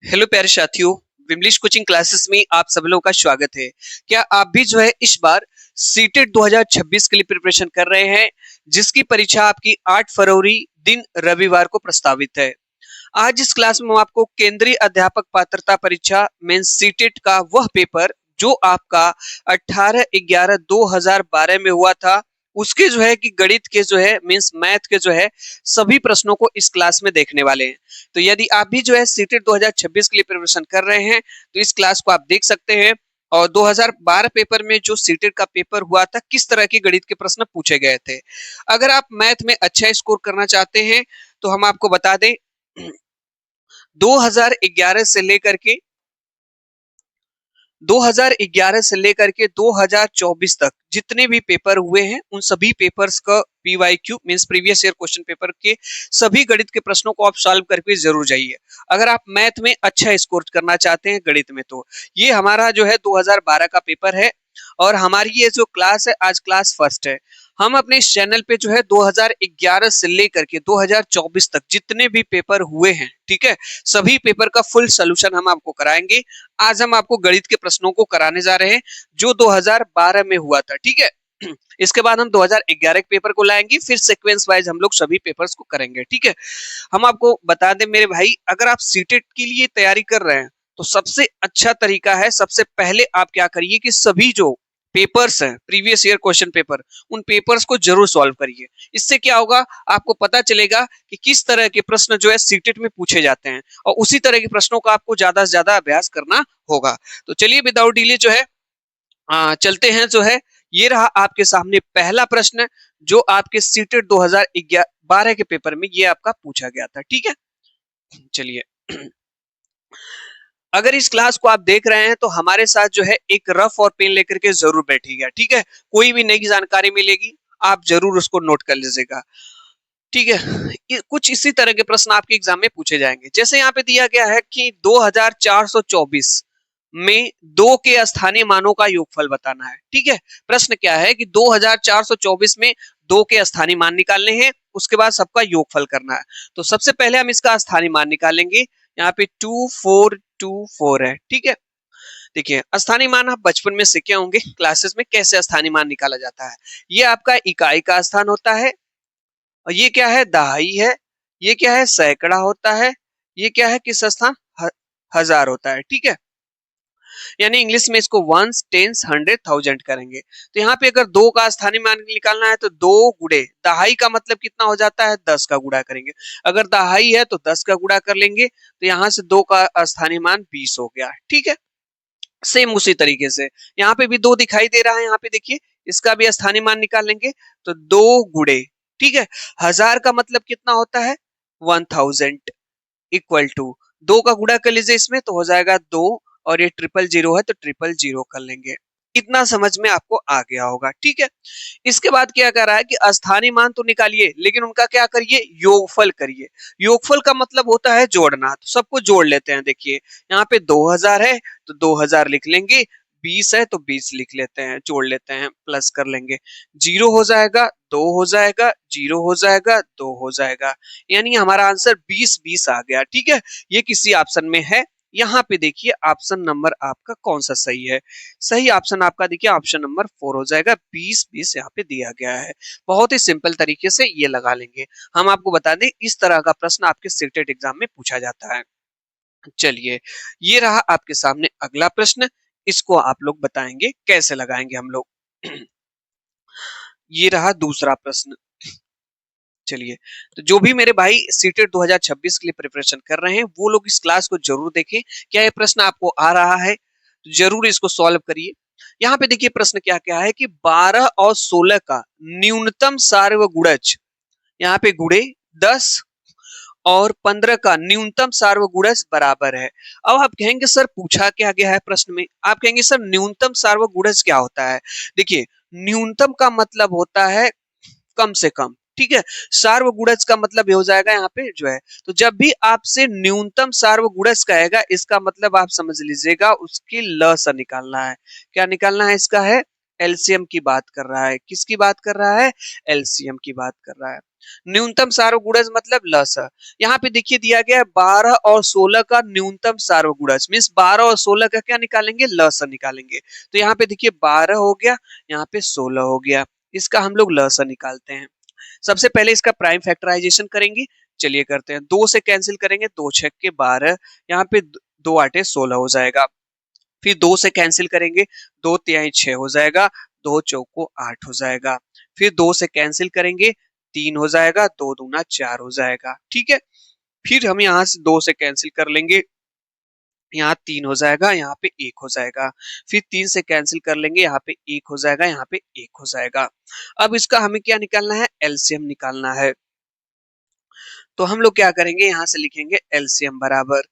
Hello प्यारे साथियों, English coaching classes में आप सब लोगों का स्वागत है। क्या आप भी जो है इस बार सीटेट 2026 के लिए प्रिपरेशन कर रहे हैं, जिसकी परीक्षा आपकी 8 फरवरी दिन रविवार को प्रस्तावित है। आज इस क्लास में हम आपको केंद्रीय अध्यापक पात्रता परीक्षा मेंस सीटेट का वह पेपर जो आपका 18/11/2012 में हुआ था, उसके जो है कि गणित के जो है मींस मैथ के जो है सभी प्रश्नों को इस क्लास में देखने वाले हैं। तो यदि आप भी जो है सीटेट 2026 के लिए प्रिपरेशन कर रहे हैं तो इस क्लास को आप देख सकते हैं। और 2012 पेपर में जो सीटेट का पेपर हुआ था, किस तरह के गणित के प्रश्न पूछे गए थे। अगर आप मैथ में अच्छा स्कोर करना चाहते हैं तो हम आपको बता दें 2011 से लेकर के 2011 से लेकर के 2024 तक जितने भी पेपर हुए हैं, उन सभी पेपर्स का PYQ means previous year question paper के सभी गणित के प्रश्नों को आप सॉल्व करके जरूर जाइए। अगर आप मैथ में अच्छा स्कोर करना चाहते हैं गणित में, तो ये हमारा जो है 2012 का पेपर है। और हमारी ये जो क्लास है, आज क्लास फर्स्ट है। हम अपने इस चैनल पे जो है 2011 से लेकर के 2024 तक जितने भी पेपर हुए हैं, ठीक है, सभी पेपर का फुल सोल्यूशन हम आपको कराएंगे। आज हम आपको गणित के प्रश्नों को कराने जा रहे हैं जो 2012 में हुआ था, ठीक है। इसके बाद हम 2011 के पेपर को लाएंगे, फिर सीक्वेंस वाइज हम लोग सभी पेपर्स को करेंगे, ठीक है। हम आपको बता दें मेरे भाई, अगर आप सीटेट के लिए तैयारी कर रहे हैं तो सबसे अच्छा तरीका है, सबसे पहले आप क्या करिए कि सभी जो पेपर्स हैं प्रीवियस ईयर क्वेश्चन पेपर, उन पेपर्स को जरूर सॉल्व करिए। इससे क्या होगा, आपको पता चलेगा कि किस तरह के प्रश्न जो है सीटेट में पूछे जाते हैं, और उसी तरह के प्रश्नों का आपको ज्यादा से ज्यादा अभ्यास करना होगा। तो चलिए विदाउट डिले जो है चलते हैं। जो है ये रहा आपके सामने पहला प्रश्न, जो आपके सीटेट 2012 के पेपर में ये आपका पूछा गया था, ठीक है। चलिए, अगर इस क्लास को आप देख रहे हैं तो हमारे साथ जो है एक रफ और पेन लेकर के जरूर बैठिएगा, ठीक है। कोई भी नई जानकारी मिलेगी आप जरूर उसको नोट कर लीजिएगा, ठीक है। कुछ इसी तरह के प्रश्न आपके एग्जाम में पूछे जाएंगे। जैसे यहाँ पे दिया गया है कि 2424 में दो के स्थानीय मानों का योगफल बताना है, ठीक है। प्रश्न क्या है कि 2424 में दो के स्थानीय मान निकालने हैं, उसके बाद सबका योगफल करना है। तो सबसे पहले हम इसका स्थानीय मान निकालेंगे। यहाँ पे 2424 है, ठीक है। देखिए, स्थानीय मान आप बचपन में सीखे होंगे क्लासेस में, कैसे स्थानीय मान निकाला जाता है। ये आपका इकाई का स्थान होता है, और ये क्या है, दहाई है। ये क्या है, सैकड़ा होता है। ये क्या है, किस स्थान, हजार होता है, ठीक है। यानी इंग्लिश में इसको वंस, टेंस, हंड्रेड, थाउजेंड करेंगे। तो यहाँ पे अगर दो का स्थानीय मान निकालना है तो दो गुणे दहाई का मतलब कितना हो जाता है, 10 का गुणा करेंगे। अगर दहाई है तो 10 का गुणा कर लेंगे, तो यहाँ से दो का स्थानीय मान 20 हो गया, ठीक है। सेम उसी तरीके से यहाँ पे भी दो दिखाई दे रहा है, यहाँ पे देखिए, इसका भी स्थानीय मान निकालेंगे तो दो गुणे, ठीक है, हजार का मतलब कितना होता है, 1000 इक्वल टू दो का गुणा कर लीजिए इसमें तो हो जाएगा दो, और ये 000 है तो 000 कर लेंगे। इतना समझ में आपको आ गया होगा, ठीक है। इसके बाद क्या कर रहा है कि स्थानीय मान तो निकालिए, लेकिन उनका क्या करिए, योगफल करिए। योगफल का मतलब होता है जोड़ना, तो सबको जोड़ लेते हैं। देखिए, यहाँ पे 2000 है तो 2000 लिख लेंगे, 20 है तो 20 लिख लेते हैं, जोड़ लेते हैं, प्लस कर लेंगे। जीरो हो जाएगा, दो हो जाएगा, जीरो हो जाएगा, दो हो जाएगा। यानी हमारा आंसर 20 आ गया, ठीक है। ये किसी ऑप्शन में है। यहाँ पे देखिए ऑप्शन नंबर आपका कौन सा सही है। सही ऑप्शन आपका देखिए ऑप्शन नंबर 4 हो जाएगा, 20 यहाँ पे दिया गया है। बहुत ही सिंपल तरीके से ये लगा लेंगे। हम आपको बता दें, इस तरह का प्रश्न आपके सीटेट एग्जाम में पूछा जाता है। चलिए, ये रहा आपके सामने अगला प्रश्न। इसको आप लोग बताएंगे कैसे लगाएंगे हम लोग। ये रहा दूसरा प्रश्न। चलिए, तो जो भी मेरे भाई सीटेट 2026 के लिए प्रिपरेशन कर रहे हैं वो लोग इस क्लास को जरूर देखें। क्या ये प्रश्न आपको आ रहा है, तो जरूर इसको सॉल्व करिए। यहाँ पे देखिए प्रश्न क्या क्या है कि 12 और 16 का न्यूनतम सार्वगुणज, यहाँ पे गुणे 10 और 15 का न्यूनतम सार्वगुणज बराबर है। अब आप कहेंगे सर पूछा क्या गया है प्रश्न में, आप कहेंगे सर न्यूनतम सार्वगुणज क्या होता है। देखिए, न्यूनतम का मतलब होता है कम से कम, ठीक है। सार्वगुणज का मतलब ये हो जाएगा यहाँ पे जो है, तो जब भी आपसे न्यूनतम सार्वगुणज कहेगा, इसका मतलब आप समझ लीजिएगा उसकी ल से निकालना है। क्या निकालना है, इसका है एलसीएम की बात कर रहा है। किसकी बात कर रहा है, एलसीएम की बात कर रहा है। न्यूनतम सार्वगुणज मतलब लसा। यहाँ पे देखिए दिया गया है 12 और 16 का न्यूनतम सार्वगुणज, मीन्स 12 और 16 का क्या निकालेंगे, लसा निकालेंगे। तो यहाँ पे देखिए 12 हो गया, यहाँ पे 16 हो गया, इसका हम लोग लसा निकालते हैं। सबसे पहले इसका प्राइम फैक्टराइजेशन करेंगे, चलिए करते हैं। 2 से कैंसिल करेंगे, 2 छक्के के 12, यहाँ पे 2 आठे 16 हो जाएगा। फिर 2 से कैंसिल करेंगे, 2 तिहाई 6 हो जाएगा, 2 चौको 8 हो जाएगा। फिर 2 से कैंसिल करेंगे, 3 हो जाएगा, 2 दूना 4 हो जाएगा, ठीक है। फिर हम यहाँ से 2 से कैंसिल कर लेंगे, यहाँ 3 हो जाएगा, यहाँ पे 1 हो जाएगा। फिर 3 से कैंसिल कर लेंगे, यहाँ पे 1 हो जाएगा, यहाँ पे 1 हो जाएगा। अब इसका हमें क्या निकालना है, एलसीएम निकालना है। तो हम लोग क्या करेंगे, यहाँ से लिखेंगे एलसीएम बराबर,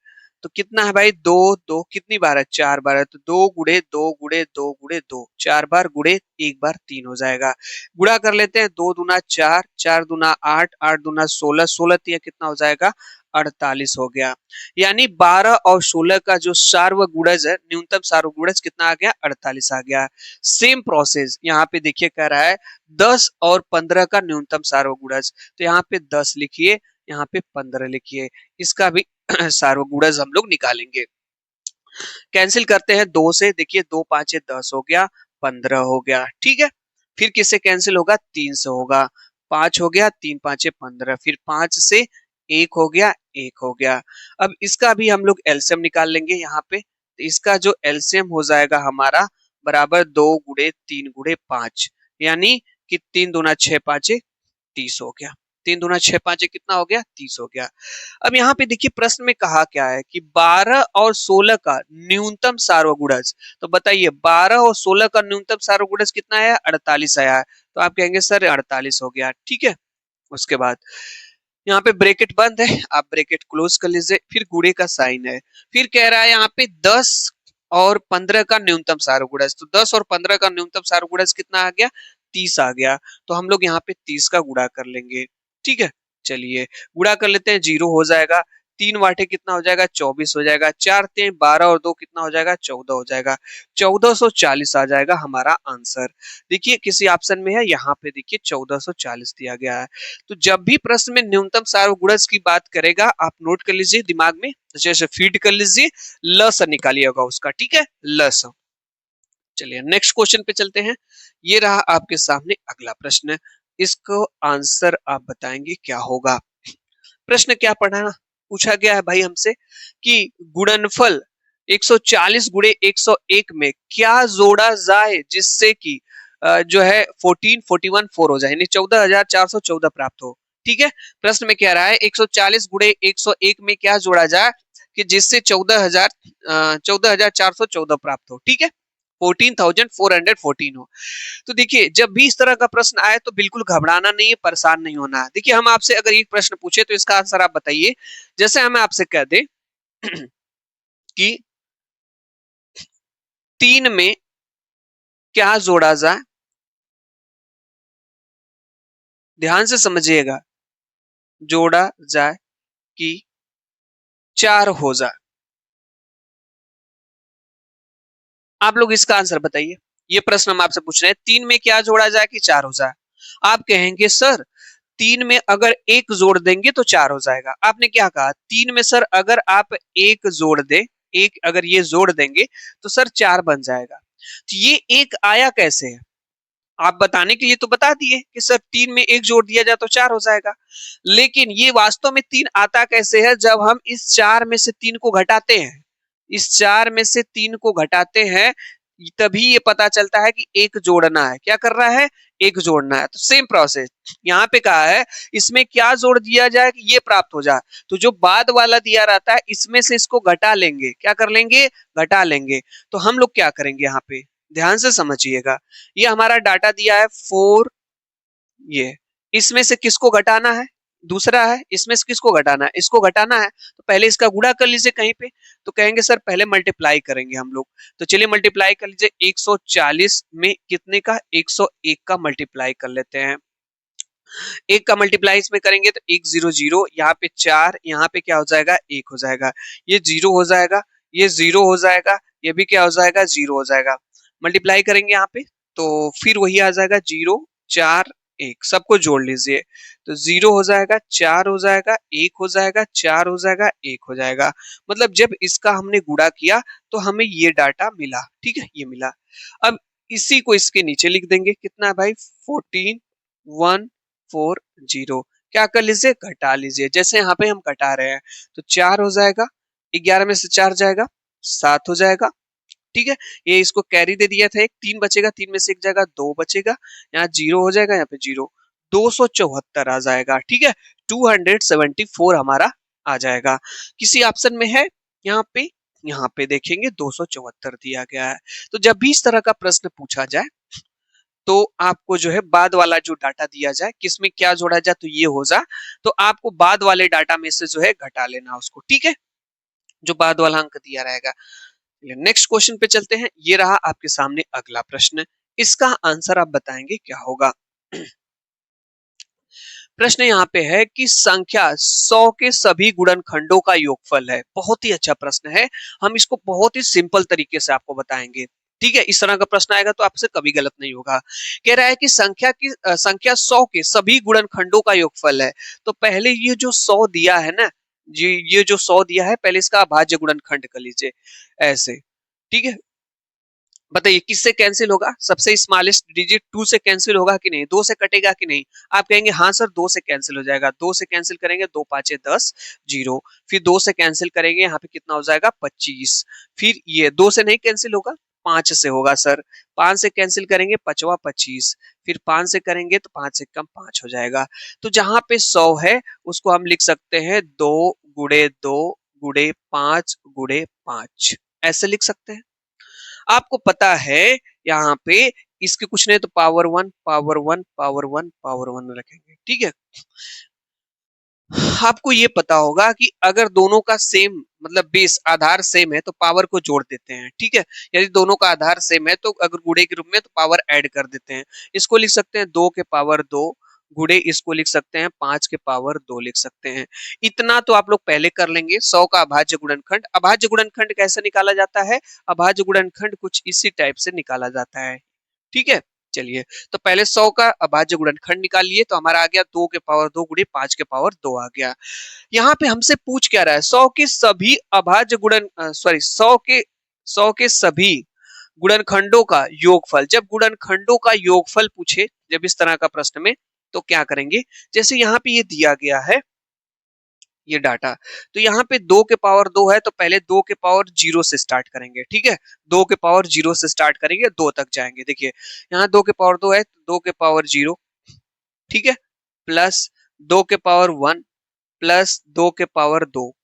तो कितना है भाई, 2 2 कितनी बार है, 4 बार है, तो 2 गुणे 2 गुणे 2 गुणे 2, 4 बार गुणे 1 बार 3 हो जाएगा। गुणा कर लेते हैं, 2 दूना 4, 4 दूना 8, 8 दूना 16, 16 तिया कितना हो जाएगा, 48 हो गया। यानी 12 और 16 का जो सार्वगुणज है, न्यूनतम सार्वगुणज कितना आ गया, 48 आ गया। सेम प्रोसेस यहाँ पे देखिए कह रहा है 10 और 15 का न्यूनतम सार्वगुणज, तो यहाँ पे 10 लिखिए, यहाँ पे 15 लिखिए, इसका भी सार्वगुणज हम लोग निकालेंगे। कैंसिल करते हैं 2 से, देखिए 2 पांचे 10 हो गया, 15 हो गया, ठीक है। फिर किससे कैंसिल होगा, 3 से होगा, 5 हो गया, 3 पांचे 15, फिर 5 से 1 हो गया, 1 हो गया। अब इसका भी हम लोग एलसीएम निकाल लेंगे यहाँ पे, तो इसका जो एलसीएम हो जाएगा हमारा बराबर 2 गुणे 3 गुणे 5, यानी कि 3 दूना 6 पांचे 30 हो गया। 3 दूना 6 पांचे कितना हो गया, 30 हो गया। अब यहाँ पे देखिए प्रश्न में कहा क्या है कि 12 और 16 का न्यूनतम सार्वगुणज, तो बताइए 12 और 16 का न्यूनतम सार्वगुणज कितना है, 48 आया है, तो आप कहेंगे सर 48 हो गया, ठीक है। उसके बाद यहाँ पे ब्रैकेट बंद है, आप ब्रैकेट क्लोज कर लीजिए, फिर गुणे का साइन है। फिर कह रहा है यहाँ पे 10 और 15 का न्यूनतम सार्वगुणज, तो 10 और 15 का न्यूनतम सार्वगुणज कितना आ गया, 30 आ गया। तो हम लोग यहाँ पे 30 का गुणा कर लेंगे, ठीक है। चलिए गुणा कर लेते हैं, 0 हो जाएगा, 3 वाटे कितना हो जाएगा, 24 हो जाएगा, 4 3 12 और 2 कितना हो जाएगा, 14 हो जाएगा, 1440 आ जाएगा हमारा आंसर। देखिए किसी ऑप्शन में है, यहाँ पे देखिए 1440 दिया गया है। तो जब भी प्रश्न में न्यूनतम सार्वगुणज की बात करेगा, आप नोट कर लीजिए दिमाग में, जैसे फीड कर लीजिए, लस निकालिएगा उसका, ठीक है, लस। चलिए नेक्स्ट क्वेश्चन पे चलते हैं। ये रहा आपके सामने अगला प्रश्न, इसको आंसर आप बताएंगे क्या होगा। प्रश्न क्या पढ़ा, पूछा गया है भाई हमसे कि गुणनफल 140 गुणे 101 में क्या जोड़ा जाए जिससे कि जो है 1441 हो जाए, यानी 14,414 प्राप्त हो, ठीक है। प्रश्न में कह रहा है 140 गुणे 101 में क्या जोड़ा जाए कि जिससे 14,414 प्राप्त हो, ठीक है, 14,414 हो। तो देखिए जब भी इस तरह का प्रश्न आए तो बिल्कुल घबराना नहीं है, परेशान नहीं होना है। देखिए हम आपसे अगर एक प्रश्न पूछे तो इसका आंसर आप बताइए। जैसे हमें आपसे कह दे कि 3 में क्या जोड़ा जाए, ध्यान से समझिएगा, जोड़ा जाए कि 4 हो जाए, आप लोग इसका आंसर बताइए। ये प्रश्न हम आपसे पूछ रहे हैं, 3 में क्या जोड़ा जाए कि 4 हो जाए। आप कहेंगे सर 3 में अगर 1 जोड़ देंगे तो 4 हो जाएगा। आपने क्या कहा, 3 में सर अगर आप 1 जोड़ दे, एक अगर ये जोड़ देंगे तो सर 4 बन जाएगा। तो ये एक आया कैसे है, आप बताने के लिए तो बता दिए कि सर 3 में 1 जोड़ दिया जाए तो 4 हो जाएगा, लेकिन ये वास्तव में 3 आता कैसे है, जब हम इस 4 में से 3 को घटाते हैं, इस 4 में से 3 को घटाते हैं, तभी ये पता चलता है कि 1 जोड़ना है। क्या कर रहा है, 1 जोड़ना है। तो सेम प्रोसेस यहाँ पे कहा है, इसमें क्या जोड़ दिया जाए कि ये प्राप्त हो जाए, तो जो बाद वाला दिया रहता है इसमें से इसको घटा लेंगे, क्या कर लेंगे, घटा लेंगे। तो हम लोग क्या करेंगे, यहाँ पे ध्यान से समझिएगा, ये हमारा डाटा दिया है 4, ये इसमें से किसको घटाना है, दूसरा है, इसमें से किसको घटाना है, इसको घटाना है, तो पहले इसका गुणा कर लीजिए कहीं पे। तो कहेंगे सर पहले मल्टीप्लाई करेंगे हम लोग, तो चलिए मल्टीप्लाई कर लीजिए, 140 में कितने का, 101 का मल्टीप्लाई कर लेते हैं। 1 का मल्टीप्लाई इसमें करेंगे तो 1 0 0, यहाँ पे 4, यहाँ पे क्या हो जाएगा, 1 हो जाएगा, ये 0 हो जाएगा, ये 0 हो जाएगा, ये भी क्या हो जाएगा, 0 हो जाएगा। मल्टीप्लाई करेंगे यहाँ पे तो फिर वही आ जाएगा 0 4 1 सबको जोड़ लीजिए। तो 0 हो जाएगा, 4 हो जाएगा, 1 हो जाएगा, 4 हो जाएगा, 1 हो जाएगा। मतलब जब इसका हमने गुणा किया तो हमें ये डाटा मिला। ठीक है, ये मिला। अब इसी को इसके नीचे लिख देंगे। कितना है भाई? 14140। क्या कर लीजिए? घटा लीजिए। जैसे यहाँ पे हम घटा रहे हैं तो 4 हो जाएगा, 11 में से 4 जाएगा, 7 हो जाएगा। ठीक है, ये इसको कैरी दे दिया था, एक 3 बचेगा, 3 में से एक जाएगा, 2 बचेगा, यहाँ 0 हो जाएगा, यहाँ पे 0, 274 आ जाएगा। ठीक है, 274 हमारा आ जाएगा। किसी ऑप्शन में है यहाँ पे देखेंगे 274 दिया गया है। तो जब भी इस तरह का प्रश्न पूछा जाए तो आपको जो है बाद वाला जो डाटा दिया जाए, किसमें क्या जोड़ा जाए, तो ये हो जा, तो आपको बाद वाले डाटा में से जो है घटा लेना उसको। ठीक है, जो बाद वाला अंक दिया रहेगा। नेक्स्ट क्वेश्चन पे चलते हैं। ये रहा आपके सामने अगला प्रश्न। इसका आंसर आप बताएंगे क्या होगा। प्रश्न यहाँ पे है कि संख्या 100 के सभी गुणनखंडों का योगफल है। बहुत ही अच्छा प्रश्न है, हम इसको बहुत ही सिंपल तरीके से आपको बताएंगे। ठीक है, इस तरह का प्रश्न आएगा तो आपसे कभी गलत नहीं होगा। कह रहा है कि संख्या 100 के सभी गुणनखंडों का योगफल है। तो पहले ये जो 100 दिया है ना जी, ये जो 100 दिया है, पहले इसका अभाज्य गुणनखंड कर लीजिए ऐसे। ठीक है, बताइए किससे कैंसिल होगा? सबसे स्मॉलेस्ट डिजिट 2 से कैंसिल होगा कि नहीं? 2 से कटेगा कि नहीं? आप कहेंगे हाँ सर 2 से कैंसिल हो जाएगा। 2 से कैंसिल करेंगे, 2 पांचे 10, 0। फिर 2 से कैंसिल करेंगे, यहाँ पे कितना हो जाएगा? 25। फिर ये 2 से नहीं कैंसिल होगा, 5 से होगा सर। 5 से कैंसिल करेंगे, पचवा 25। फिर 5 से करेंगे तो 5 से कम 5 हो जाएगा। तो जहां पे 100 है उसको हम लिख सकते हैं 2 गुड़े 2 गुड़े 5 गुड़े 5, ऐसे लिख सकते हैं। आपको पता है यहाँ पे इसके कुछ नहीं तो पावर 1 पावर 1 पावर 1 पावर 1 रखेंगे। ठीक है, आपको ये पता होगा कि अगर दोनों का सेम मतलब बेस आधार सेम है तो पावर को जोड़ देते हैं। ठीक है, यदि दोनों का आधार सेम है तो अगर गुणे के रूप में तो पावर ऐड कर देते हैं। इसको लिख सकते हैं 2 के पावर 2 गुणे, इसको लिख सकते हैं 5 के पावर 2 लिख सकते हैं। इतना तो आप लोग पहले कर लेंगे। 100 का अभाज्य गुणनखंड, अभाज्य गुणनखंड कैसे निकाला जाता है? अभाज्य गुणनखंड कुछ इसी टाइप से निकाला जाता है। ठीक है, चलिए तो पहले 100 का अभाज्य गुणनखंड निकाल लिए तो हमारा आ गया 2 के पावर 2 गुणे 5 के पावर 2 आ गया। यहाँ पे हमसे पूछ क्या रहा है? 100 के सभी अभाज्य गुणन सॉरी 100 के सभी गुणनखंडों का योगफल। जब गुणनखंडों का योगफल पूछे जब इस तरह का प्रश्न में, तो क्या करेंगे? जैसे यहाँ पे ये दिया गया है ये डाटा, तो यहाँ पे 2 के पावर 2 है तो पहले 2 के पावर 0 से स्टार्ट करेंगे। ठीक है, 2 के पावर 0 से स्टार्ट करेंगे, 2 तक जाएंगे। देखिए यहाँ 2 के पावर 2 है तो 2 के पावर 0, ठीक है, प्लस 2 के पावर 1 प्लस 2 के पावर 2।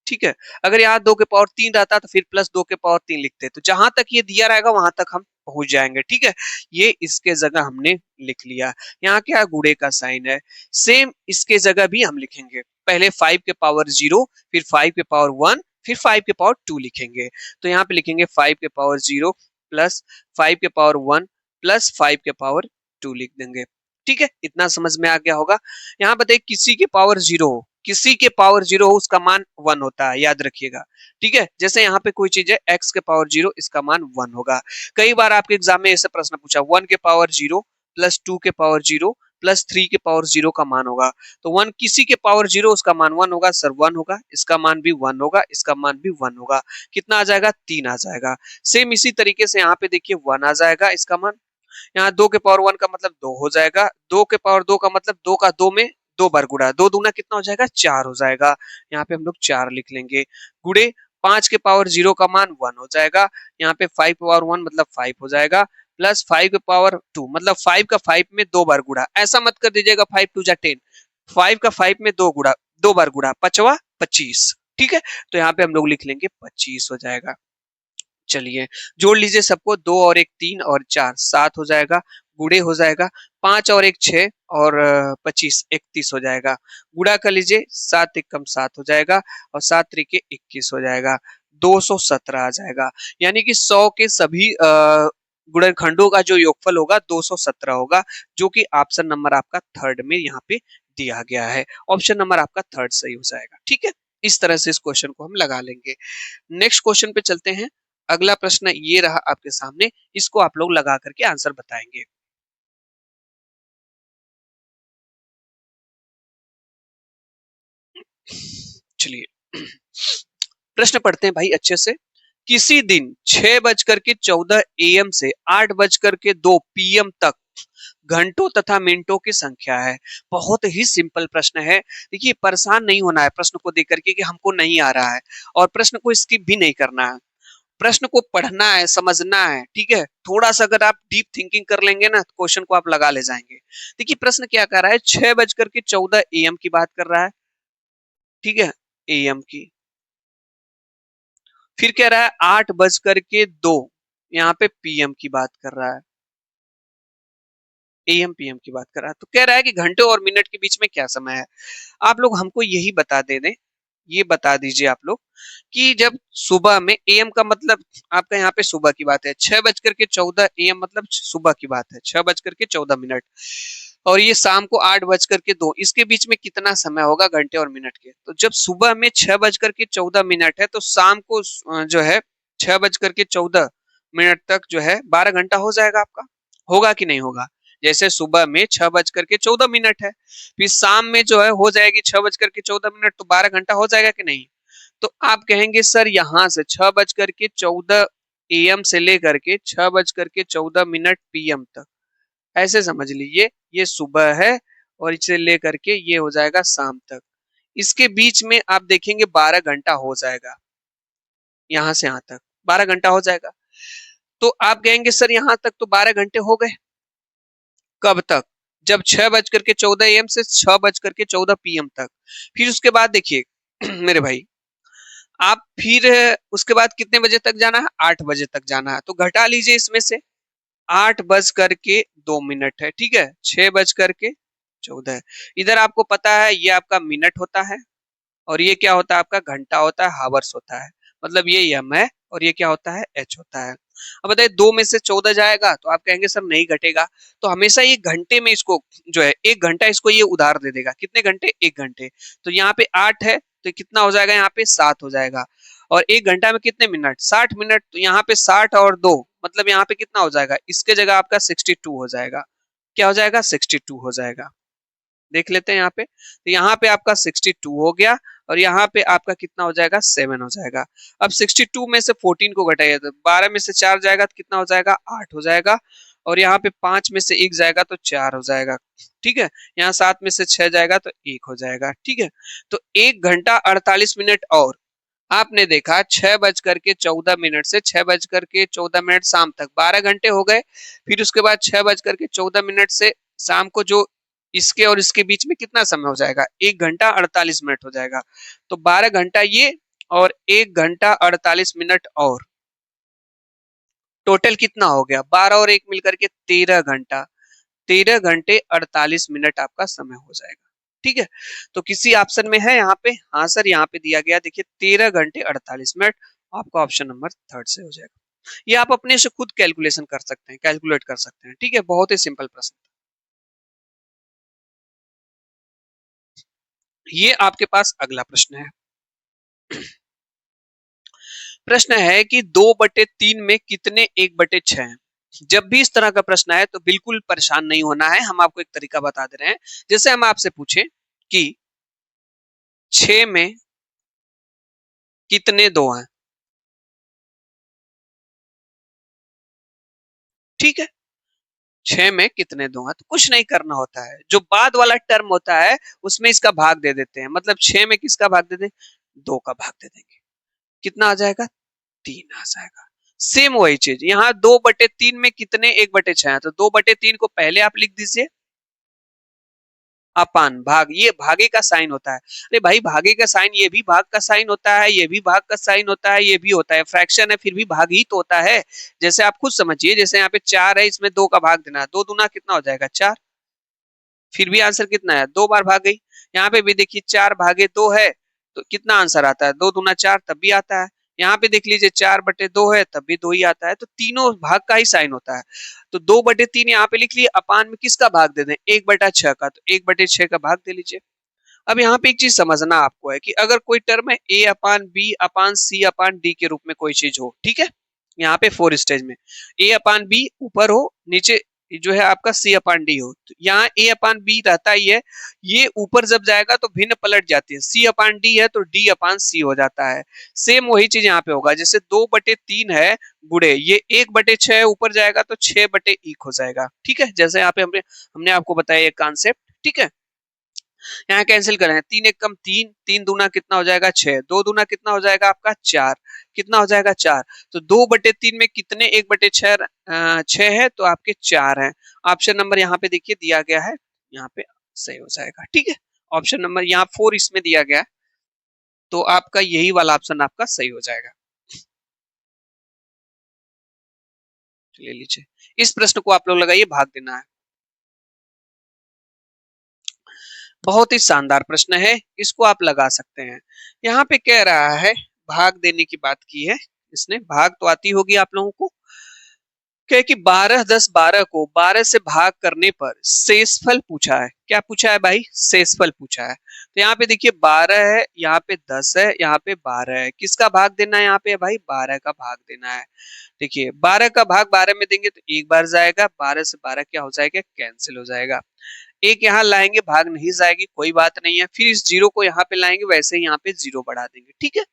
ठीक है, अगर यहाँ 2 के पावर 3 रहता तो फिर प्लस 2 के पावर 3 लिखते। तो जहां तक ये दिया रहेगा वहां तक हम पहुंच जाएंगे। ठीक है, ये इसके जगह हमने लिख लिया। यहाँ क्या गुणे का साइन है, सेम इसके जगह भी हम लिखेंगे। पहले 5 के पावर 0, फिर 5 के पावर 1, फिर 5 के पावर 2 लिखेंगे। तो यहाँ पे लिखेंगे 5 के पावर 0 प्लस 5 के पावर 1 प्लस 5 के पावर 2 लिख देंगे। ठीक है, इतना समझ में आ गया होगा। यहाँ बताइए किसी के पावर 0 हो, किसी के पावर 0 हो उसका मान 1 होता है, याद रखिएगा। ठीक है, जैसे यहाँ पे कोई चीज है x के पावर 0, इसका मान 1 होगा। कई बार आपके एग्जाम में ऐसे प्रश्न पूछा 1 के पावर 0 प्लस 2 के पावर 0 प्लस 3 के पावर 0 का मान होगा। तो 1 किसी के पावर 0 उसका मान 1 होगा सर, 1 होगा, इसका मान भी 1 होगा, इसका मान भी 1 होगा। कितना आ जाएगा? 3 आ जाएगा। सेम इसी तरीके से यहाँ पे देखिए 1 आ जाएगा इसका मान। यहाँ 2 के पावर 1 का मतलब 2 हो जाएगा, 2 के पावर 2 का मतलब 2 का 2 में 2 बार गुणा, 2 दूना कितना हो जाएगा? 4 हो जाएगा। यहाँ पे हम लोग 4 लिख लेंगे। गुणे 5 के पावर 0 का मान 1 हो जाएगा। यहाँ पे 5 पावर 1 मतलब 5 हो जाएगा, प्लस 5 के पावर 2 मतलब 5 का 5 में 2 बार गुणा। ऐसा मत कर दीजिएगा 5 2 जा 10, 5 का 5 में 2 गुणा, 2 बार गुणा, पचवा 25। ठीक है, तो यहाँ पे हम लोग लिख लेंगे 25 हो जाएगा। चलिए जोड़ लीजिए सबको, 2 और 1 3 और 4 7 हो जाएगा। गुणे हो जाएगा 5 और 1 6 और 25 31 हो जाएगा। गुणा कर लीजिए 7 1 कम 7 हो जाएगा और 7 त्रिके 21 हो जाएगा। 217 आ जाएगा। यानी कि 100 के सभी गुणनखंडों का जो योगफल होगा 217 होगा, जो कि ऑप्शन नंबर आपका थर्ड में यहाँ पे दिया गया है। ऑप्शन नंबर आपका थर्ड सही हो जाएगा। ठीक है, इस तरह से इस क्वेश्चन को हम लगा लेंगे। नेक्स्ट क्वेश्चन पे चलते हैं। अगला प्रश्न ये रहा आपके सामने, इसको आप लोग लगा करके आंसर बताएंगे। चलिए प्रश्न पढ़ते हैं भाई अच्छे से। किसी दिन 6:14 AM से 8:02 PM तक घंटों तथा मिनटों की संख्या है। बहुत ही सिंपल प्रश्न है। देखिए परेशान नहीं होना है प्रश्न को देख करके कि हमको नहीं आ रहा है, और प्रश्न को स्किप भी नहीं करना है। प्रश्न को पढ़ना है, समझना है, ठीक है। थोड़ा सा अगर आप डीप थिंकिंग कर लेंगे ना, तो क्वेश्चन को आप लगा ले जाएंगे। देखिए प्रश्न क्या कर रहा है, 6:14 AM की बात कर रहा है, ठीक है, AM की। फिर कह रहा है 8:02, यहाँ पे PM की बात कर रहा है, AM PM की बात कर रहा है। तो कह रहा है कि घंटे और मिनट के बीच में क्या समय है। आप लोग हमको यही बता दे दें, ये बता दीजिए आप लोग कि जब सुबह में AM का मतलब आपका यहाँ पे सुबह की बात है, 6:14 AM मतलब सुबह की बात है, 6:14 और ये शाम को 8:02, इसके बीच में कितना समय होगा घंटे और मिनट के। तो जब सुबह में 6:14 है तो शाम को जो है 6:14 तक जो है 12 घंटा हो जाएगा आपका, होगा कि नहीं होगा। जैसे सुबह में 6:14 है, फिर शाम में जो है हो जाएगी 6:14, तो 12 घंटा हो जाएगा कि नहीं। तो आप कहेंगे सर यहाँ से 6:14 AM से लेकर के 6:14 PM तक, ऐसे समझ लीजिए ये सुबह है और इसे लेकर के ये हो जाएगा शाम तक। इसके बीच में आप देखेंगे 12 घंटा हो जाएगा, यहाँ से यहाँ तक 12 घंटा हो जाएगा। तो आप कहेंगे सर यहाँ तक तो 12 घंटे हो गए, कब तक, जब 6:14 AM से 6:14 PM तक। फिर उसके बाद देखिए मेरे भाई, आप फिर उसके बाद कितने बजे तक जाना है, 8 बजे तक जाना है, तो घटा लीजिए इसमें से 8:02 है, ठीक है, 6:14। इधर आपको पता है ये आपका मिनट होता है और ये क्या होता है आपका घंटा होता है, हावर्स होता है, मतलब ये M है और ये क्या होता है H होता है। अब बताइए 2 में से 14 जाएगा तो आप कहेंगे सर नहीं घटेगा, तो हमेशा ये घंटे में इसको जो है 1 घंटा इसको ये उधार दे देगा, कितने घंटे, 1 घंटे। तो यहाँ पे 8 है तो कितना हो जाएगा, यहाँ पे 7 हो जाएगा, और 1 घंटा में कितने मिनट, 60 मिनट, तो यहाँ पे 60 और 2 मतलब यहाँ पे कितना हो जाएगा, इसके जगह आपका 62 हो जाएगा। क्या हो जाएगा, 62 हो जाएगा। देख लेते हैं यहाँ पे, तो यहाँ पे आपका 62 हो गया और यहाँ पे आपका कितना हो जाएगा, 7 हो जाएगा। अब 62 में से 14 को घटाइए तो 12 में से 4 जाएगा तो कितना हो जाएगा, 8 हो जाएगा, और यहाँ पे 5 में से 1 जाएगा तो 4 हो जाएगा, ठीक है। यहाँ 7 में से 6 जाएगा तो 1 हो जाएगा, ठीक है। तो 1 घंटा 48 मिनट और आपने देखा 6:14 से 6:14 शाम तक 12 घंटे हो गए। फिर उसके बाद 6:14 से शाम को जो इसके और इसके बीच में कितना समय हो जाएगा, 1 घंटा 48 मिनट हो जाएगा। तो 12 घंटा ये और 1 घंटा 48 मिनट और टोटल कितना हो गया, 12 और 1 मिलकर के 13 घंटा, 13 घंटे 48 मिनट आपका समय हो जाएगा, ठीक है। तो किसी ऑप्शन में है यहाँ पे, हाँ सर यहाँ पे दिया गया, देखिए 13 घंटे 48 मिनट, आपका ऑप्शन नंबर 3 से हो जाएगा। ये आप अपने से खुद कैलकुलेशन कर सकते हैं, कैलकुलेट कर सकते हैं, ठीक है, बहुत ही सिंपल प्रश्न। ये आपके पास अगला प्रश्न है। प्रश्न है कि 2/3 में कितने 1/6 हैं। जब भी इस तरह का प्रश्न आए तो बिल्कुल परेशान नहीं होना है, हम आपको एक तरीका बता दे रहे हैं। जैसे हम आपसे पूछें कि 6 में कितने 2 हैं, ठीक है, 6 में कितने 2 हैं, तो कुछ नहीं करना होता है, जो बाद वाला टर्म होता है उसमें इसका भाग दे देते हैं, मतलब 6 में किसका भाग दे दें, 2 का भाग दे देंगे, कितना आ जाएगा, 3 आ जाएगा। सेम वही चीज यहाँ 2/3 में कितने 1/6 है, तो 2/3 को पहले आप लिख दीजिए अपान भाग, ये भागे का साइन होता है। अरे भाई भागे का साइन, ये भी भाग का साइन होता है, ये भी भाग का साइन होता है, ये भी होता है, फ्रैक्शन है फिर भी भाग ही तो होता है। जैसे आप खुद समझिए, जैसे यहाँ पे 4 है, इसमें 2 का भाग देना है, 2 दूना कितना हो जाएगा 4, फिर भी आंसर कितना है, 2 बार भाग गई। यहाँ पे भी देखिए 4/2 है तो कितना आंसर आता है, 2 दूना 4 तब भी आता है। यहाँ पे देख लीजिए 4/2 है तब भी 2 ही आता है, तो तीनों भाग का ही साइन होता है। तो 2/3 यहाँ पे लिख लिए, अपान में किसका भाग दे दें, 1/6 का, तो 1/6 का भाग दे लीजिए। अब यहाँ पे एक चीज समझना आपको है कि अगर कोई टर्म है A/B/C/D के रूप में कोई चीज हो, ठीक है, यहाँ पे 4 स्टेज में A/B ऊपर हो, नीचे ये जो है आपका C अपान डी हो, तो यहाँ A अपान बी रहता ही है, ये ऊपर जब जाएगा तो भिन्न पलट जाती है, C अपान डी है तो D अपान C हो जाता है। सेम वही चीज यहाँ पे होगा, जैसे 2/3 है गुड़े ये 1/6 ऊपर जाएगा तो 6/1 हो जाएगा। ठीक है, जैसे यहाँ पे हमने हमने आपको बताया ये कॉन्सेप्ट। ठीक है, यहाँ कैंसिल करें, 3 एक कम 3, 3 दूना कितना हो जाएगा 6, 2 दूना कितना हो जाएगा आपका 4, कितना हो जाएगा 4, तो 2/3 में कितने 1/6 6 है तो आपके 4 है। ऑप्शन नंबर यहाँ पे देखिए दिया गया है, यहाँ पे सही हो जाएगा। ठीक है, ऑप्शन नंबर यहाँ 4 इसमें दिया गया है, तो आपका यही वाला ऑप्शन आपका सही हो जाएगा। ले लीजिए, इस प्रश्न को आप लोग लगाइए, भाग देना है। बहुत ही शानदार प्रश्न है, इसको आप लगा सकते हैं। यहाँ पे कह रहा है, भाग देने की बात की है इसने, भाग तो आती होगी आप लोगों को, क्या कि 12 10 12 को 12 से भाग करने पर शेषफल पूछा है। क्या पूछा है भाई? शेषफल पूछा है। तो यहाँ पे देखिए 12 है, यहाँ पे 10 है, यहाँ पे 12 है, किसका भाग देना है यहाँ पे भाई? 12 का भाग देना है। देखिए 12 का भाग 12 में देंगे तो एक बार जाएगा, 12 से 12 क्या हो जाएगा? कैंसिल हो जाएगा। एक यहाँ लाएंगे, भाग नहीं जाएगी, कोई बात नहीं है, फिर इस जीरो को यहाँ पे लाएंगे, वैसे ही यहाँ पे जीरो बढ़ा देंगे। ठीक है,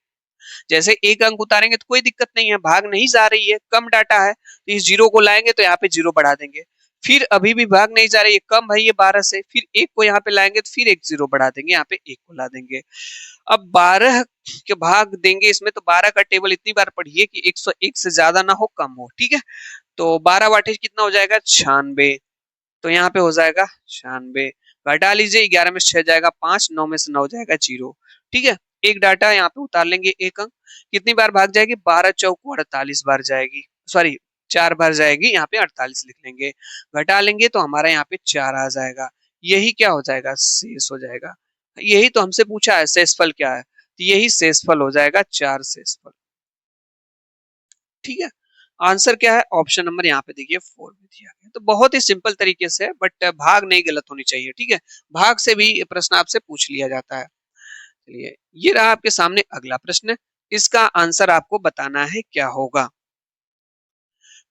जैसे एक अंक उतारेंगे तो कोई दिक्कत नहीं है, भाग नहीं जा रही है, कम डाटा है, तो इस जीरो को लाएंगे तो यहाँ पे जीरो बढ़ा देंगे। फिर अभी भी भाग नहीं जा रही है, कम है ये 12 से, फिर एक को यहाँ पे लाएंगे तो फिर एक जीरो बढ़ा देंगे, यहाँ पे एक को ला देंगे। अब 12 के भाग देंगे इसमें, तो 12 का टेबल इतनी बार पढ़िए कि 101 से ज्यादा ना हो, कम हो। ठीक है, तो 12 वाटेज कितना हो जाएगा? 96, तो यहाँ पे हो जाएगा 96, घटा लीजिए, 11 में 6 जाएगा 5, 9 में से 9 जाएगा 0। ठीक है, एक डाटा यहाँ पे उतार लेंगे, एक अंक कितनी बार भाग जाएगी? 12 चौको 48 बार जाएगी, सॉरी 4 बार जाएगी, यहाँ पे 48 लिख लेंगे, घटा लेंगे तो हमारा यहाँ पे 4 आ जाएगा। यही क्या हो जाएगा? शेष हो जाएगा। यही तो हमसे पूछा है, शेषफल क्या है, तो यही शेषफल हो जाएगा, 4 शेषफल। ठीक है, आंसर क्या है? ऑप्शन नंबर यहाँ पे देखिए 4 में दिया गया। तो बहुत ही सिंपल तरीके से, बट भाग नहीं गलत होनी चाहिए। ठीक है, भाग से भी प्रश्न आपसे पूछ लिया जाता है। चलिए, ये रहा आपके सामने अगला प्रश्न, इसका आंसर आपको बताना है क्या होगा।